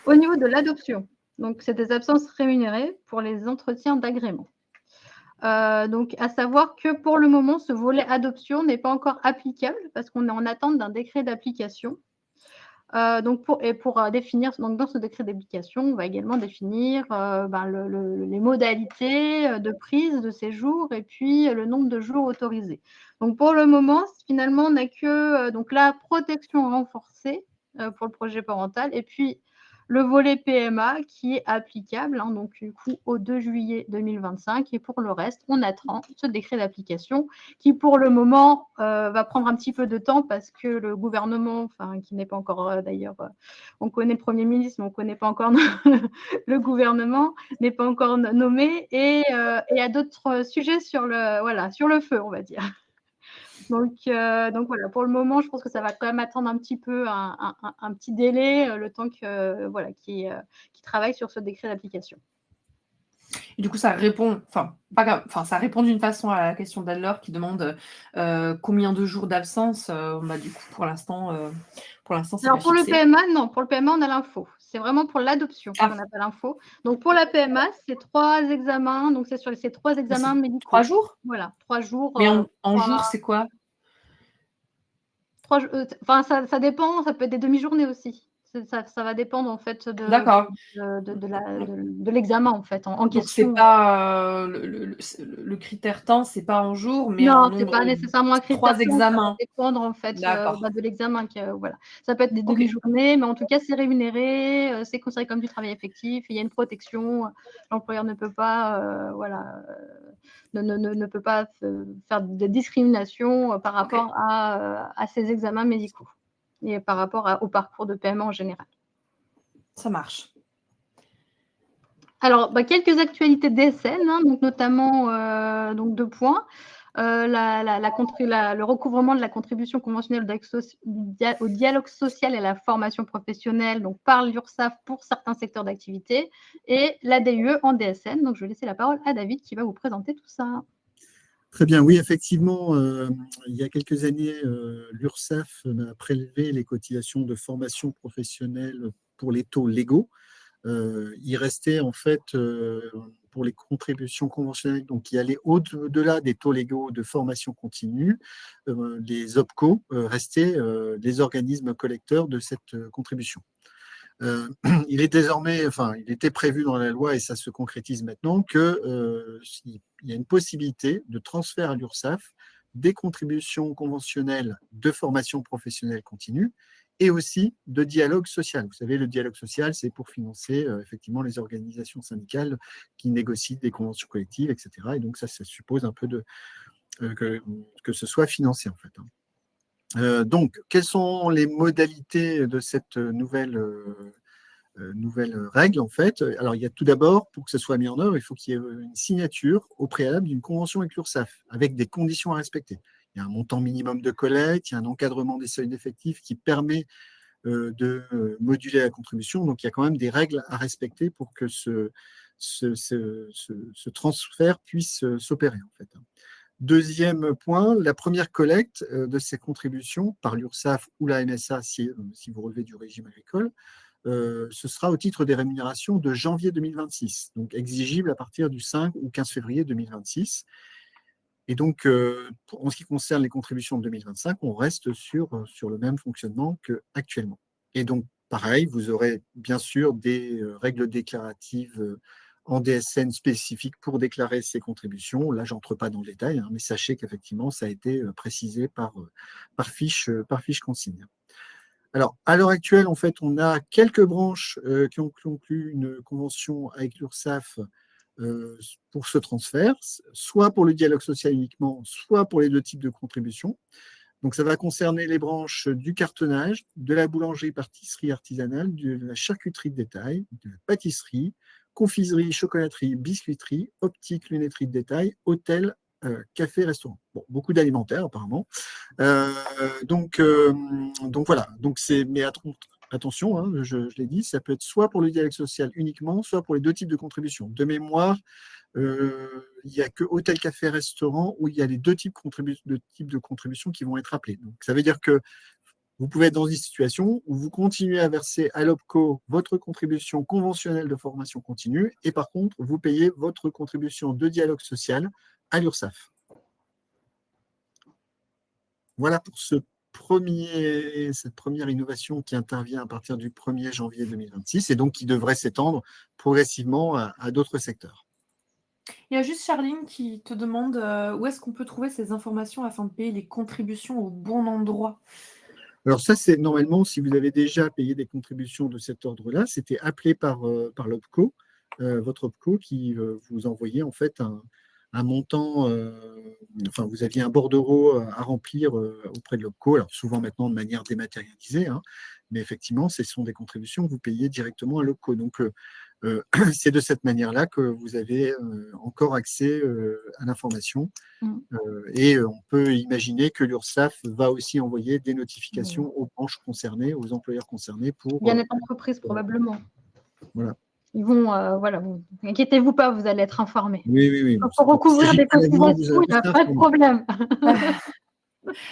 Au niveau de l'adoption, donc c'est des absences rémunérées pour les entretiens d'agrément. Donc, à savoir que pour le moment, ce volet adoption n'est pas encore applicable parce qu'on est en attente d'un décret d'application. Pour définir, donc dans ce décret d'application, on va également définir les modalités de prise de séjour et puis le nombre de jours autorisés. Donc pour le moment, finalement, on n'a que la protection renforcée pour le projet parental et puis le volet PMA qui est applicable donc du coup au 2 juillet 2025 et pour le reste, on attend ce décret d'application qui pour le moment va prendre un petit peu de temps parce que le gouvernement, qui n'est pas encore d'ailleurs, on connaît le Premier ministre, mais on ne connaît pas encore le gouvernement, n'est pas encore nommé et il y a d'autres sujets sur le feu, on va dire. Donc voilà, pour le moment, je pense que ça va quand même attendre un petit peu, un petit délai, le temps qu'ils travaillent sur ce décret d'application. Et du coup, ça répond, ça répond d'une façon à la question d'Anne-Laure qui demande combien de jours d'absence. Du coup, pour l'instant, c'est Alors pas pour fixé. le PMA, non, pour le PMA, on a l'info. C'est vraiment pour l'adoption qu'on n'a pas l'info. Donc pour la PMA, c'est 3 examens. Donc c'est sur ces 3 examens médicaux. 3 jours. Voilà, 3 jours. Mais en jours, c'est quoi? 3, ça dépend, ça peut être des demi-journées aussi. Ça va dépendre en fait D'accord. de l'examen en fait en question. Donc c'est pas le critère temps, c'est pas en jours, mais en Non, nombre. c'est pas nécessairement un critère 3 temps, examens. ça va dépendre en fait de l'examen. Voilà. Ça peut être des Ok. demi-journées, mais en tout cas c'est rémunéré, c'est considéré comme du travail effectif. Il y a une protection. L'employeur ne peut pas, ne peut pas faire de discrimination par rapport à ces examens médicaux et par rapport au parcours de paiement en général. Ça marche. Alors, quelques actualités DSN, donc notamment 2 points. Le recouvrement de la contribution conventionnelle au dialogue social et à la formation professionnelle donc par l'URSSAF pour certains secteurs d'activité et l'ADUE en DSN. Donc, je vais laisser la parole à David qui va vous présenter tout ça. Très bien, oui, effectivement, il y a quelques années, l'URSSAF a prélevé les cotisations de formation professionnelle pour les taux légaux. Il restait en fait pour les contributions conventionnelles donc qui allaient au-delà des taux légaux de formation continue, les OPCO restaient les organismes collecteurs de cette contribution. Il est désormais, il était prévu dans la loi et ça se concrétise maintenant qu'il y a une possibilité de transfert à l'URSSAF des contributions conventionnelles de formation professionnelle continue et aussi de dialogue social. Vous savez, le dialogue social, c'est pour financer effectivement les organisations syndicales qui négocient des conventions collectives, etc. Et donc ça suppose un peu que ce soit financé en fait. Donc, quelles sont les modalités de cette nouvelle règle en fait? Alors, il y a tout d'abord, pour que ce soit mis en œuvre, il faut qu'il y ait une signature au préalable d'une convention avec l'URSSAF, avec des conditions à respecter. Il y a un montant minimum de collecte, il y a un encadrement des seuils d'effectifs qui permet de moduler la contribution. Donc, il y a quand même des règles à respecter pour que ce transfert puisse s'opérer en fait. Deuxième point, la première collecte de ces contributions par l'URSSAF ou la MSA, si vous relevez du régime agricole, ce sera au titre des rémunérations de janvier 2026, donc exigible à partir du 5 ou 15 février 2026. Et donc, en ce qui concerne les contributions de 2025, on reste sur le même fonctionnement qu'actuellement. Et donc, pareil, vous aurez bien sûr des règles déclaratives en DSN spécifiques pour déclarer ces contributions. Là, je n'entre pas dans le détail, mais sachez qu'effectivement, ça a été précisé par fiche consigne. Alors, à l'heure actuelle, en fait, on a quelques branches qui ont conclu une convention avec l'URSSAF pour ce transfert, soit pour le dialogue social uniquement, soit pour les deux types de contributions. Donc, ça va concerner les branches du cartonnage, de la boulangerie-pâtisserie artisanale, de la charcuterie de détail, de la pâtisserie, confiserie, chocolaterie, biscuiterie, optique, lunetterie de détail, hôtel, café, restaurant. Bon, beaucoup d'alimentaire apparemment. Euh, donc voilà. Donc mais attention, hein, je l'ai dit, ça peut être soit pour le dialogue social uniquement, soit pour les deux types de contributions. De mémoire, il n'y a que hôtel, café, restaurant où il y a les deux types de contributions qui vont être appelés. Donc ça veut dire que vous pouvez être dans une situation où vous continuez à verser à l'OPCO votre contribution conventionnelle de formation continue et par contre, vous payez votre contribution de dialogue social à l'URSSAF. Voilà pour cette première innovation qui intervient à partir du 1er janvier 2026 et donc qui devrait s'étendre progressivement à d'autres secteurs. Il y a juste Charline qui te demande où est-ce qu'on peut trouver ces informations afin de payer les contributions au bon endroit. Alors ça, c'est normalement, si vous avez déjà payé des contributions de cet ordre-là, c'était appelé par l'OPCO, votre OPCO qui vous envoyait en fait un montant, enfin vous aviez un bordereau à remplir auprès de l'OPCO, alors souvent maintenant de manière dématérialisée, hein, mais effectivement, ce sont des contributions que vous payez directement à l'OPCO. Donc c'est de cette manière-là que vous avez encore accès à l'information. Et on peut imaginer que l'URSSAF va aussi envoyer des notifications aux branches concernées, aux employeurs concernés pour… Bien-être entreprise, probablement. Voilà. Ils vont, voilà, inquiétez-vous pas, vous allez être informés. Oui. Pour recouvrir des cotisations, il n'y a pas de problème.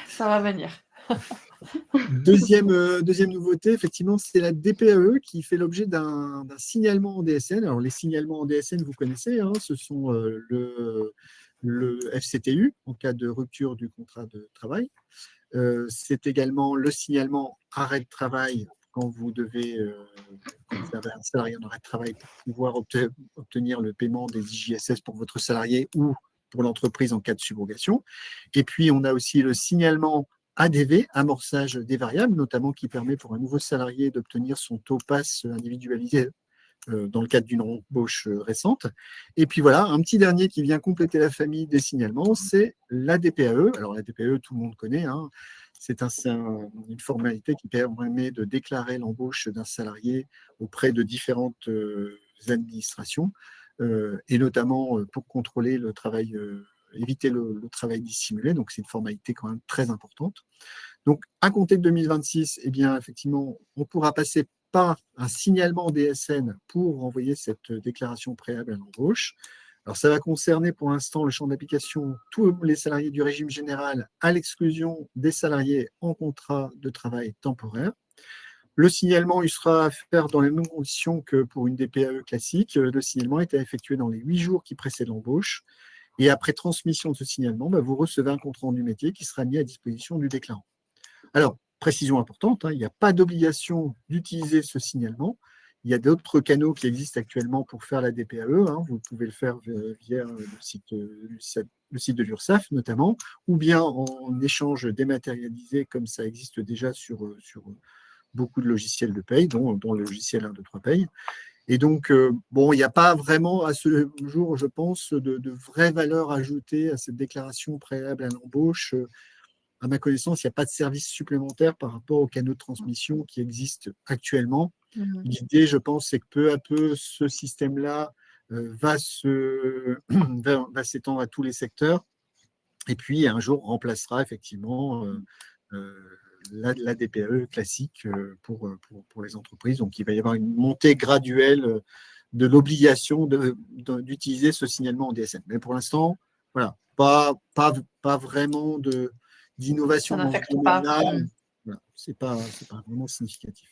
Ça va venir. Deuxième nouveauté, effectivement, c'est la DPAE qui fait l'objet d'un signalement en DSN. Alors, les signalements en DSN, vous connaissez, hein, ce sont le FCTU en cas de rupture du contrat de travail. C'est également le signalement arrêt de travail quand vous avez un salarié en arrêt de travail pour pouvoir obtenir le paiement des IJSS pour votre salarié ou pour l'entreprise en cas de subrogation. Et puis, on a aussi le signalement ADV, amorçage des variables, notamment qui permet pour un nouveau salarié d'obtenir son taux passe individualisé dans le cadre d'une embauche récente. Et puis voilà, un petit dernier qui vient compléter la famille des signalements, c'est la DPAE. Alors la DPAE, tout le monde connaît, hein. C'est une formalité qui permet de déclarer l'embauche d'un salarié auprès de différentes administrations, et notamment pour contrôler le travail, éviter le travail dissimulé. Donc c'est une formalité quand même très importante. Donc à compter de 2026, eh bien effectivement, on pourra passer par un signalement DSN pour envoyer cette déclaration préalable à l'embauche. Alors, ça va concerner pour l'instant le champ d'application tous les salariés du régime général à l'exclusion des salariés en contrat de travail temporaire. Le signalement, il sera à faire dans les mêmes conditions que pour une DPAE classique. Le signalement est à effectuer dans les 8 jours qui précèdent l'embauche. Et après transmission de ce signalement, vous recevez un compte rendu métier qui sera mis à disposition du déclarant. Alors, précision importante, hein, il n'y a pas d'obligation d'utiliser ce signalement. Il y a d'autres canaux qui existent actuellement pour faire la DPAE. Hein. Vous pouvez le faire via le site de l'URSSAF notamment, ou bien en échange dématérialisé comme ça existe déjà sur beaucoup de logiciels de paye, dont le logiciel 1, 2, 3 paye. Et donc, bon, il n'y a pas vraiment à ce jour, je pense, de vraie valeur ajoutée à cette déclaration préalable à l'embauche. À ma connaissance, il n'y a pas de service supplémentaire par rapport aux canaux de transmission qui existent actuellement. L'idée, je pense, c'est que peu à peu, ce système-là va s'étendre à tous les secteurs et puis un jour remplacera effectivement la DPAE classique pour les entreprises. Donc, il va y avoir une montée graduelle de l'obligation d'utiliser ce signalement en DSN. Mais pour l'instant, voilà, pas vraiment d'innovation dans ce domaine-là. Voilà, c'est pas vraiment significatif.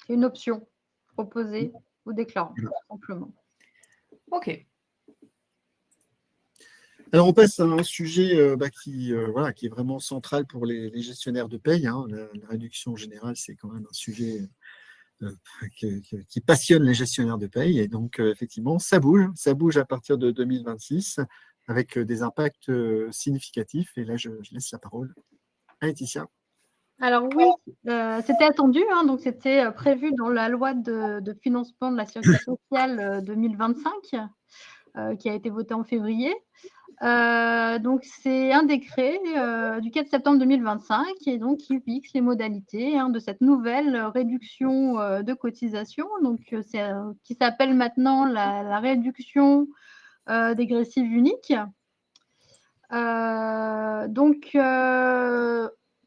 C'est une option proposée au déclarant, tout simplement. Ok. Alors, on passe à un sujet qui est vraiment central pour les gestionnaire de paye. Hein. La réduction générale, c'est quand même un sujet qui passionne les gestionnaires de paye. Et donc, effectivement, ça bouge à partir de 2026 avec des impacts significatifs. Et là, je laisse la parole à Laetitia. Alors oui, c'était attendu, hein, donc c'était prévu dans la loi de financement de la sécurité sociale 2025, qui a été votée en février. Donc c'est un décret du 4 septembre 2025 et donc qui fixe les modalités de cette nouvelle réduction de cotisation, donc qui s'appelle maintenant la réduction dégressive unique. Donc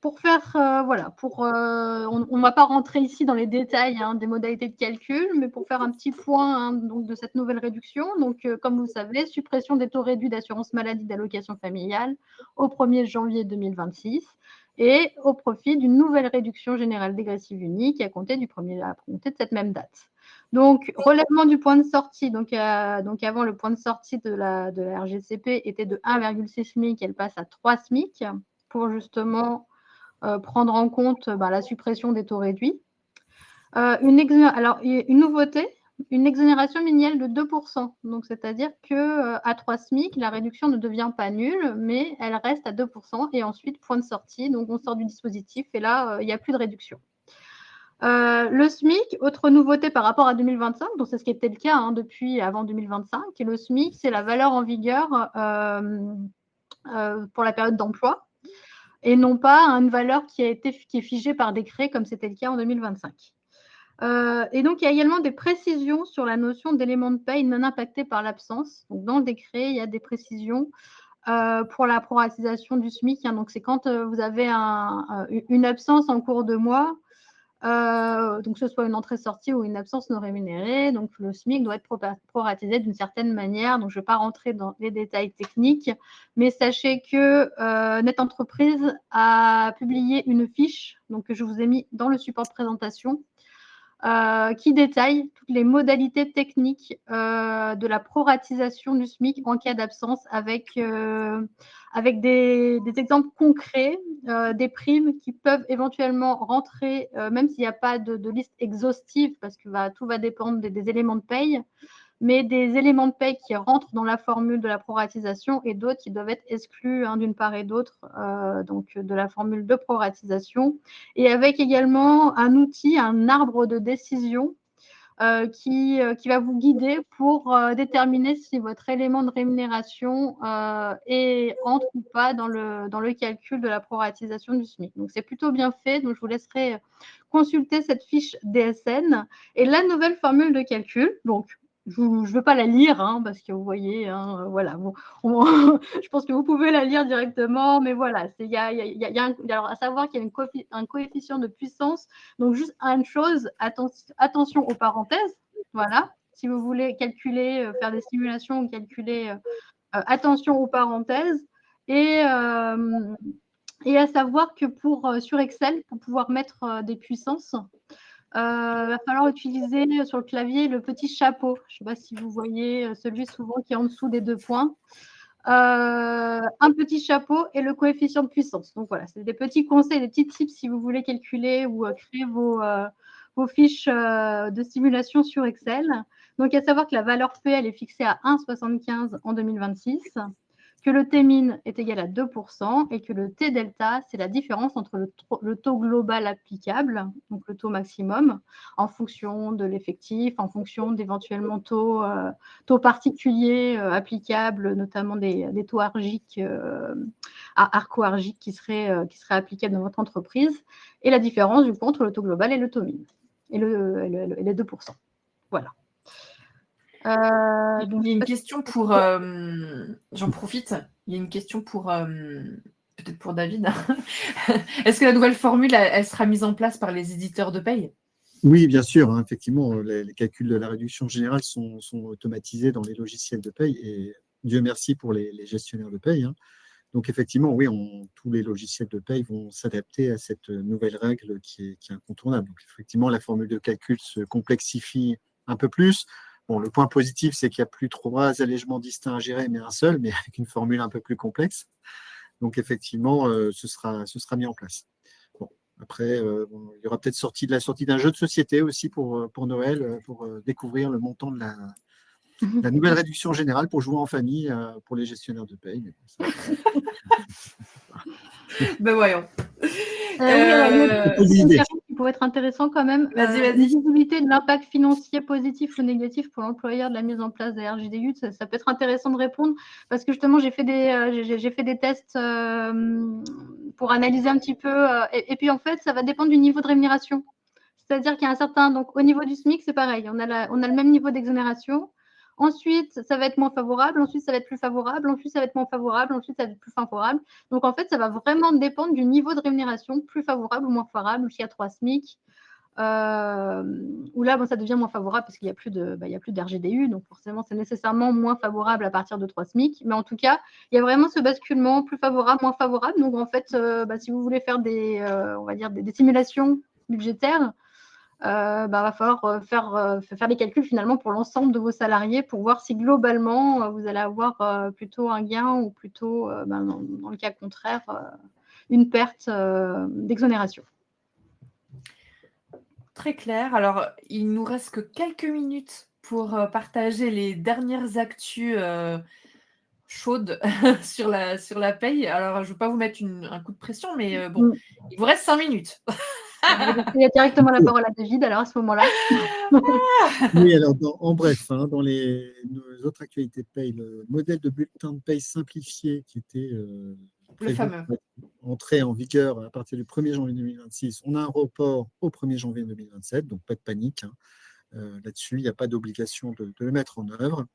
pour faire, on ne va pas rentrer ici dans les détails des modalités de calcul, mais pour faire un petit point donc de cette nouvelle réduction, donc comme vous savez, suppression des taux réduits d'assurance maladie d'allocation familiale au 1er janvier 2026 et au profit d'une nouvelle réduction générale dégressive unique à compter de cette même date. Donc, relèvement du point de sortie, donc avant le point de sortie de la RGCP était de 1,6 SMIC, elle passe à 3 SMIC pour justement prendre en compte la suppression des taux réduits. Alors, une nouveauté, une exonération minielle de 2%. Donc, c'est-à-dire qu'à 3 SMIC, la réduction ne devient pas nulle, mais elle reste à 2%. Et ensuite, point de sortie, donc on sort du dispositif et là, il n'y a plus de réduction. Le SMIC, autre nouveauté par rapport à 2025, donc c'est ce qui était le cas depuis avant 2025, et le SMIC, c'est la valeur en vigueur pour la période d'emploi, et non pas une valeur qui est figée par décret, comme c'était le cas en 2025. Et donc, il y a également des précisions sur la notion d'éléments de paye non impactés par l'absence. Donc, dans le décret, il y a des précisions pour la proratisation du SMIC. Donc, c'est quand vous avez une absence en cours de mois, donc que ce soit une entrée-sortie ou une absence non rémunérée, donc le SMIC doit être proratisé d'une certaine manière. Donc je ne vais pas rentrer dans les détails techniques, mais sachez que Net Entreprise a publié une fiche, donc que je vous ai mis dans le support de présentation, qui détaille toutes les modalités techniques de la proratisation du SMIC en cas d'absence avec des exemples concrets, des primes qui peuvent éventuellement rentrer, même s'il n'y a pas de liste exhaustive, parce que tout va dépendre des éléments de paye, mais des éléments de paye qui rentrent dans la formule de la proratisation et d'autres qui doivent être exclus d'une part et d'autre donc de la formule de proratisation, et avec également un outil, un arbre de décision qui va vous guider pour déterminer si votre élément de rémunération entre ou pas dans le calcul de la proratisation du SMIC. Donc, c'est plutôt bien fait. Donc, je vous laisserai consulter cette fiche DSN et la nouvelle formule de calcul. Donc, je ne veux pas la lire parce que vous voyez, voilà, je pense que vous pouvez la lire directement, mais voilà, alors à savoir qu'il y a un coefficient de puissance. Donc, juste une chose, attention aux parenthèses, voilà, si vous voulez calculer, faire des simulations ou calculer, attention aux parenthèses, et à savoir que sur Excel, pour pouvoir mettre des puissances, il va falloir utiliser sur le clavier le petit chapeau. Je ne sais pas si vous voyez celui souvent qui est en dessous des 2 points. Un petit chapeau et le coefficient de puissance. Donc voilà, c'est des petits conseils, des petits tips si vous voulez calculer ou créer vos fiches de simulation sur Excel. Donc, à savoir que la valeur P, elle est fixée à 1,75 en 2026, que le T-min est égal à 2% et que le T-delta, c'est la différence entre le taux global applicable, donc le taux maximum, en fonction de l'effectif, en fonction d'éventuellement taux particuliers applicables, notamment des taux arco-argiques qui seraient applicables dans votre entreprise, et la différence du coup entre le taux global et le taux min, et les 2%. Voilà. Il y a une question pour... j'en profite. Il y a une question pour... peut-être pour David. Est-ce que la nouvelle formule, elle sera mise en place par les éditeurs de paye ? Oui, bien sûr. Effectivement, les calculs de la réduction générale sont automatisés dans les logiciels de paye, et Dieu merci pour les gestionnaires de paye. Donc, effectivement, oui, tous les logiciels de paye vont s'adapter à cette nouvelle règle qui est incontournable. Donc, effectivement, la formule de calcul se complexifie un peu plus. Bon, le point positif, c'est qu'il n'y a plus 3 allègements distincts à gérer, mais un seul, mais avec une formule un peu plus complexe. Donc, effectivement, ce sera mis en place. Bon, après, il y aura peut-être la sortie d'un jeu de société aussi pour Noël, pour découvrir le montant de la nouvelle réduction générale pour jouer en famille pour les gestionnaires de paye. Ben voyons. Oui, alors, il y a Pas une d'idée. question qui pourrait être intéressant quand même. Vas-y. Visibilité de l'impact financier positif ou négatif pour l'employeur de la mise en place des RJDU, ça peut être intéressant de répondre parce que justement, j'ai fait des tests pour analyser un petit peu. Et puis, en fait, ça va dépendre du niveau de rémunération. C'est-à-dire qu'il y a un certain… Donc, au niveau du SMIC, c'est pareil. On a le même niveau d'exonération. Ensuite, ça va être moins favorable. Ensuite, ça va être plus favorable. Ensuite, ça va être moins favorable. Ensuite, ça va être plus favorable. Donc, en fait, ça va vraiment dépendre du niveau de rémunération, plus favorable ou moins favorable. S'il y a 3 SMIC, où là, ça devient moins favorable parce qu'il n'y a plus d'RGDU. Donc, forcément, c'est nécessairement moins favorable à partir de 3 SMIC. Mais en tout cas, il y a vraiment ce basculement plus favorable, moins favorable. Donc, en fait, si vous voulez faire des simulations budgétaires, va falloir faire les calculs finalement pour l'ensemble de vos salariés pour voir si globalement vous allez avoir plutôt un gain ou plutôt, dans le cas contraire, une perte d'exonération. Très clair. Alors, il nous reste que quelques minutes pour partager les dernières actus chaudes sur la paye. Alors, je ne veux pas vous mettre un coup de pression, mais bon, il vous reste 5 minutes. Il y a directement la parole à David, alors à ce moment-là. Oui, alors en bref, dans nos autres actualités de paye, le modèle de bulletin de paye simplifié qui était Le fameux. entré en vigueur à partir du 1er janvier 2026, on a un report au 1er janvier 2027, donc pas de panique. Là-dessus, il n'y a pas d'obligation de le mettre en œuvre.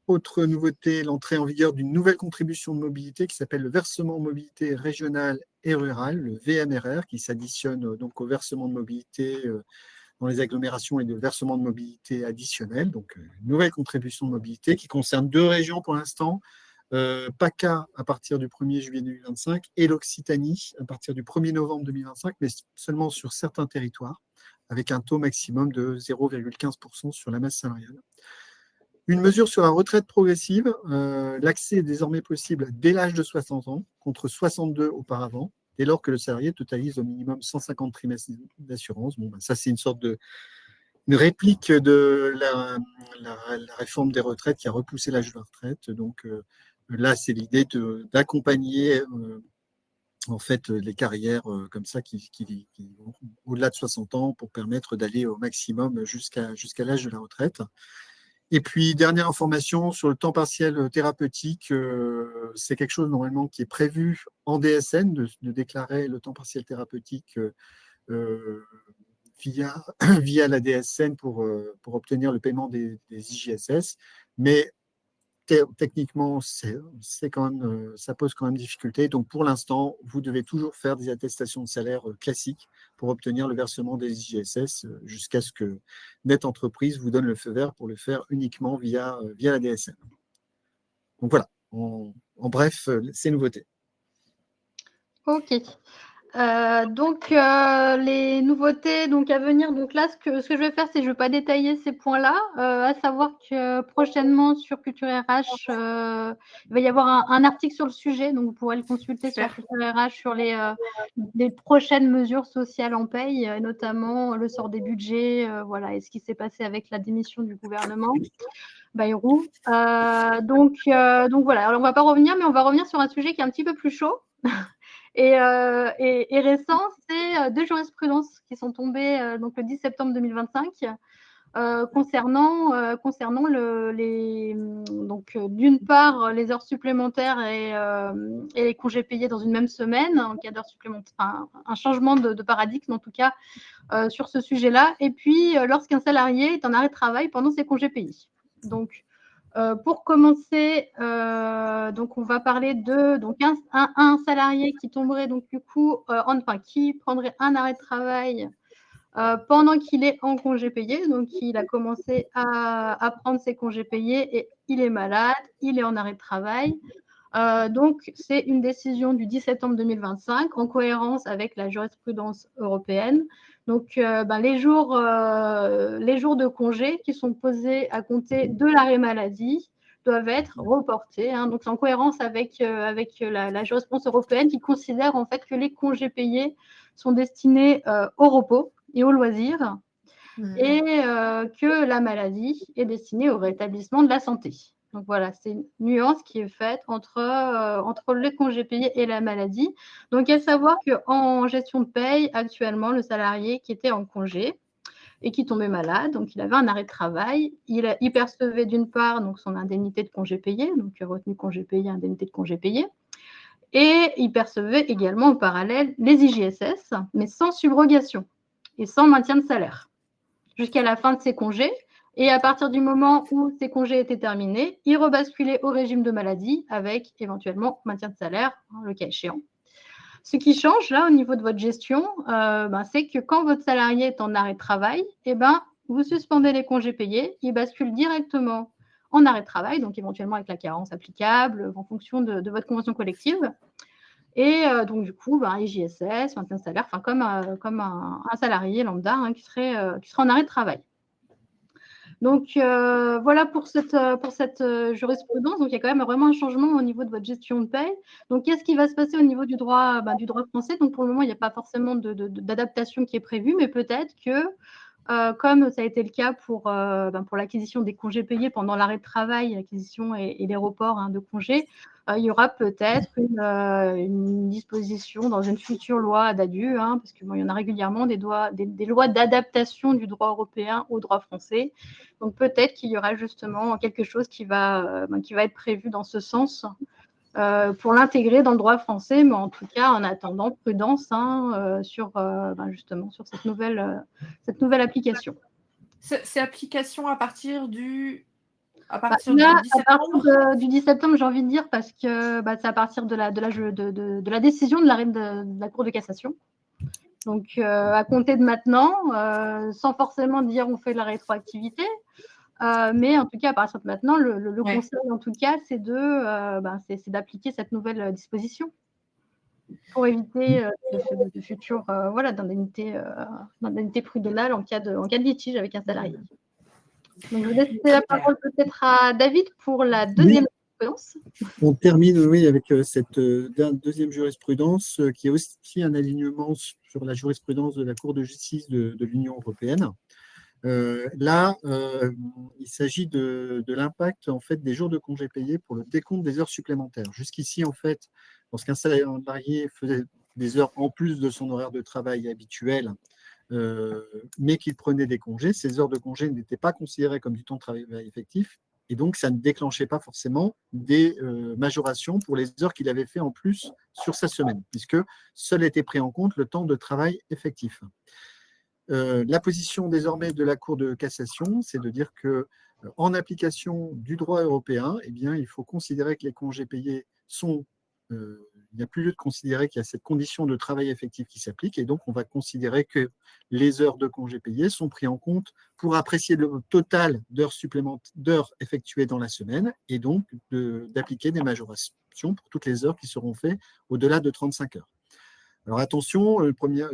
Autre nouveauté, l'entrée en vigueur d'une nouvelle contribution de mobilité qui s'appelle le versement mobilité régionale et rurale, le VMRR, qui s'additionne donc au versement de mobilité dans les agglomérations et de versement de mobilité additionnel. Donc, une nouvelle contribution de mobilité qui concerne 2 régions pour l'instant, PACA à partir du 1er juillet 2025 et l'Occitanie à partir du 1er novembre 2025, mais seulement sur certains territoires, avec un taux maximum de 0,15% sur la masse salariale. Une mesure sur la retraite progressive, l'accès est désormais possible dès l'âge de 60 ans, contre 62 auparavant, dès lors que le salarié totalise au minimum 150 trimestres d'assurance. Ça, c'est une réplique de la réforme des retraites qui a repoussé l'âge de la retraite. Donc là, c'est l'idée d'accompagner en fait les carrières comme ça qui vont au-delà de 60 ans pour permettre d'aller au maximum jusqu'à l'âge de la retraite. Et puis, dernière information sur le temps partiel thérapeutique, c'est quelque chose normalement qui est prévu en DSN, de déclarer le temps partiel thérapeutique via la DSN pour obtenir le paiement des IJSS. Mais techniquement, quand même, ça pose quand même difficulté. Donc, pour l'instant, vous devez toujours faire des attestations de salaire classiques pour obtenir le versement des IJSS jusqu'à ce que Net Entreprise vous donne le feu vert pour le faire uniquement via la DSN. Donc, voilà. En bref, ces nouveautés. Ok. Donc, les nouveautés donc, à venir, donc là, ce que je vais faire, c'est que je ne vais pas détailler ces points-là, à savoir que prochainement sur Culture RH, il va y avoir un article sur le sujet, donc vous pourrez le consulter sur Culture RH sur les prochaines mesures sociales en paye, notamment le sort des budgets, et ce qui s'est passé avec la démission du gouvernement Bayrou. Donc voilà, alors on ne va pas revenir, mais on va revenir sur un sujet qui est un petit peu plus chaud. Et récent, c'est 2 jurisprudences qui sont tombées donc le 10 septembre 2025 concernant d'une part les heures supplémentaires et les congés payés dans une même semaine en cas d'heures supplémentaires, un changement de paradigme en tout cas sur ce sujet-là, et puis lorsqu'un salarié est en arrêt de travail pendant ses congés payés. Donc, pour commencer, donc on va parler de un salarié qui tomberait donc du coup, qui prendrait un arrêt de travail pendant qu'il est en congé payé. Donc, il a commencé à prendre ses congés payés et il est malade, il est en arrêt de travail. Donc, c'est une décision du 10 septembre 2025 en cohérence avec la jurisprudence européenne. Donc, les jours de congé qui sont posés à compter de l'arrêt maladie doivent être reportés. Donc, c'est en cohérence avec la jurisprudence européenne qui considère en fait que les congés payés sont destinés au repos et au loisir et que la maladie est destinée au rétablissement de la santé. Donc voilà, c'est une nuance qui est faite entre les congés payés et la maladie. Donc à savoir qu'en gestion de paye, actuellement, le salarié qui était en congé et qui tombait malade, donc il avait un arrêt de travail, il percevait d'une part donc, son indemnité de congé payé, donc retenu congé payé, indemnité de congé payé, et il percevait également en parallèle les IJSS, mais sans subrogation et sans maintien de salaire, jusqu'à la fin de ses congés. Et à partir du moment où ses congés étaient terminés, il rebasculait au régime de maladie avec éventuellement maintien de salaire, le cas échéant. Ce qui change là au niveau de votre gestion, c'est que quand votre salarié est en arrêt de travail, vous suspendez les congés payés, il bascule directement en arrêt de travail, donc éventuellement avec la carence applicable en fonction de votre convention collective. Et donc, du coup, IJSS, maintien de salaire, comme un salarié lambda qui serait en arrêt de travail. Donc, voilà pour cette jurisprudence. Donc, il y a quand même vraiment un changement au niveau de votre gestion de paye. Donc, qu'est-ce qui va se passer au niveau du droit français? Donc, pour le moment, il n'y a pas forcément d'adaptation qui est prévue, mais peut-être que, comme ça a été le cas pour l'acquisition des congés payés pendant l'arrêt de travail, l'acquisition et les reports de congés, il y aura peut-être une disposition dans une future loi d'ADU, parce qu'il y en a régulièrement des lois d'adaptation du droit européen au droit français. Donc peut-être qu'il y aura justement quelque chose qui va être prévu dans ce sens pour l'intégrer dans le droit français, mais en tout cas, en attendant, prudence justement sur cette nouvelle application. C'est application à partir du... À partir du 10 septembre, j'ai envie de dire, parce que c'est à partir de la décision de l'arrêt de la Cour de cassation. Donc, à compter de maintenant, sans forcément dire on fait de la rétroactivité, mais en tout cas, à partir de maintenant, le conseil, en tout cas, c'est d'appliquer cette nouvelle disposition pour éviter de futures d'indemnité prud'homale en cas de litige avec un salarié. Donc, je vais laisser la parole peut-être à David pour la deuxième jurisprudence. On termine avec cette deuxième jurisprudence qui est aussi un alignement sur la jurisprudence de la Cour de justice de l'Union européenne. Là, il s'agit de l'impact en fait, des jours de congés payés pour le décompte des heures supplémentaires. Jusqu'ici, en fait, lorsqu'un salarié faisait des heures en plus de son horaire de travail habituel, mais qu'il prenait des congés, ces heures de congé n'étaient pas considérées comme du temps de travail effectif, et donc ça ne déclenchait pas forcément des majorations pour les heures qu'il avait fait en plus sur sa semaine, puisque seul était pris en compte le temps de travail effectif. La position désormais de la Cour de cassation, c'est de dire que, en application du droit européen, eh bien, il faut considérer que les congés payés sont il n'y a plus lieu de considérer qu'il y a cette condition de travail effectif qui s'applique, et donc on va considérer que les heures de congés payés sont prises en compte pour apprécier le total d'heures effectuées dans la semaine, et donc d'appliquer des majorations pour toutes les heures qui seront faites au-delà de 35 heures. Alors attention,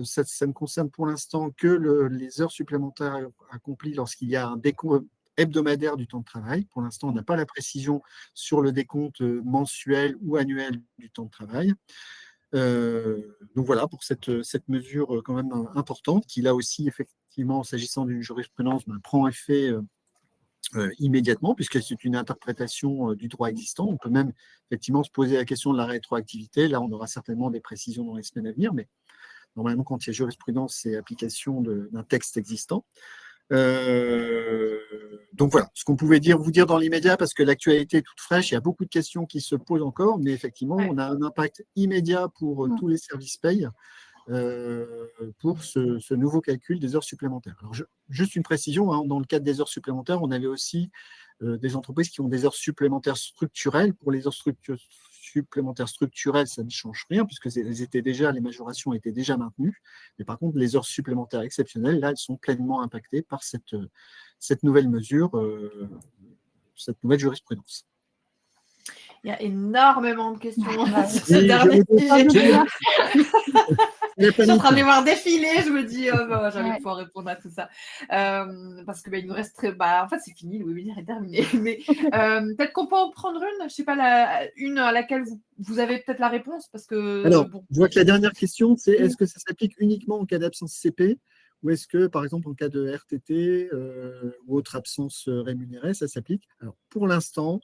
ça ne concerne pour l'instant que les heures supplémentaires accomplies lorsqu'il y a un décompte hebdomadaire du temps de travail. Pour l'instant, on n'a pas la précision sur le décompte mensuel ou annuel du temps de travail. Donc voilà, pour cette mesure quand même importante, qui là aussi, effectivement, s'agissant d'une jurisprudence, prend effet immédiatement, puisque c'est une interprétation du droit existant. On peut même effectivement se poser la question de la rétroactivité. Là, on aura certainement des précisions dans les semaines à venir, mais normalement, quand il y a jurisprudence, c'est application d'un texte existant. Donc voilà, ce qu'on pouvait vous dire dans l'immédiat, parce que l'actualité est toute fraîche, il y a beaucoup de questions qui se posent encore, mais effectivement, on a un impact immédiat pour tous les services payes pour ce nouveau calcul des heures supplémentaires. Alors, juste une précision, dans le cadre des heures supplémentaires, on avait aussi des entreprises qui ont des heures supplémentaires structurelles. Pour les heures supplémentaires structurelles, ça ne change rien, puisque les majorations étaient déjà maintenues. Mais par contre, les heures supplémentaires exceptionnelles, là, elles sont pleinement impactées par cette nouvelle mesure, cette nouvelle jurisprudence. Il y a énormément de questions sur ce dernier sujet. Je suis en train de les voir défiler, je me dis, j'allais pouvoir répondre à tout ça. Parce que il nous reste en fait, c'est fini, le webinaire est terminé. Mais peut-être qu'on peut en prendre une, je ne sais pas, une à laquelle vous avez peut-être la réponse. Parce que, alors, je vois que la dernière question, c'est est-ce que ça s'applique uniquement en cas d'absence CP ou est-ce que, par exemple, en cas de RTT ou autre absence rémunérée, ça s'applique? Alors, pour l'instant,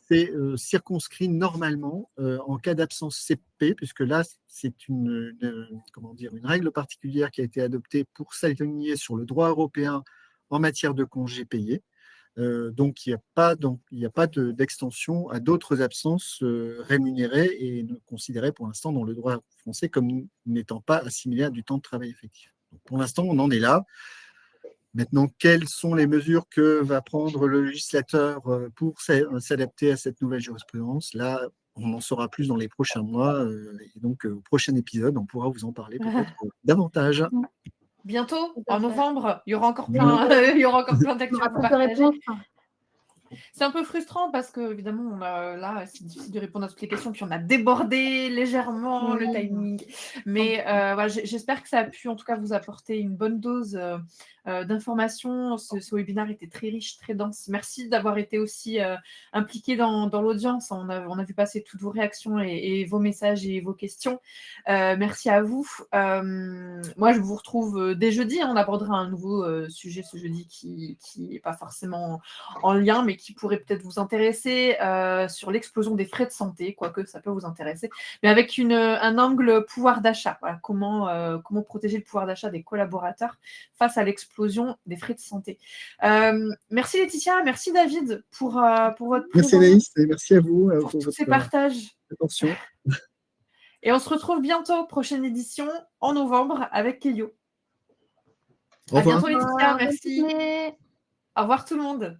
c'est circonscrit normalement en cas d'absence CP, puisque là, c'est une règle particulière qui a été adoptée pour s'aligner sur le droit européen en matière de congés payés. Donc, il n'y a pas d'extension à d'autres absences rémunérées et considérées pour l'instant dans le droit français comme n'étant pas assimilées à du temps de travail effectif. Donc, pour l'instant, on en est là. Maintenant, quelles sont les mesures que va prendre le législateur pour s'adapter à cette nouvelle jurisprudence? Là, on en saura plus dans les prochains mois. Et donc, au prochain épisode, on pourra vous en parler peut-être davantage. Bientôt, en novembre, il y aura encore Oui. plein d'actu On à aura vous plus de partager. réponses. C'est un peu frustrant parce que, évidemment, là, c'est difficile de répondre à toutes les questions, puis on a débordé légèrement le Oui. timing. Mais voilà, j'espère que ça a pu, en tout cas, vous apporter une bonne dose d'informations. Ce webinaire était très riche, très dense. Merci d'avoir été aussi impliqué dans l'audience. On a vu passer toutes vos réactions et vos messages et vos questions. Merci à vous. Moi, je vous retrouve dès jeudi. On abordera un nouveau sujet ce jeudi qui n'est pas forcément en lien, mais qui pourrait peut-être vous intéresser sur l'explosion des frais de santé, quoique ça peut vous intéresser, mais avec un angle pouvoir d'achat. Voilà, comment protéger le pouvoir d'achat des collaborateurs face à l'explosion des frais de santé. Merci Laetitia, merci David pour votre présence. Merci Anaïs et merci à vous pour tous votre ces partages. attention. Et on se retrouve bientôt, prochaine édition, en novembre, avec Kelio. Au revoir. À bientôt Laetitia, merci. Au revoir tout le monde.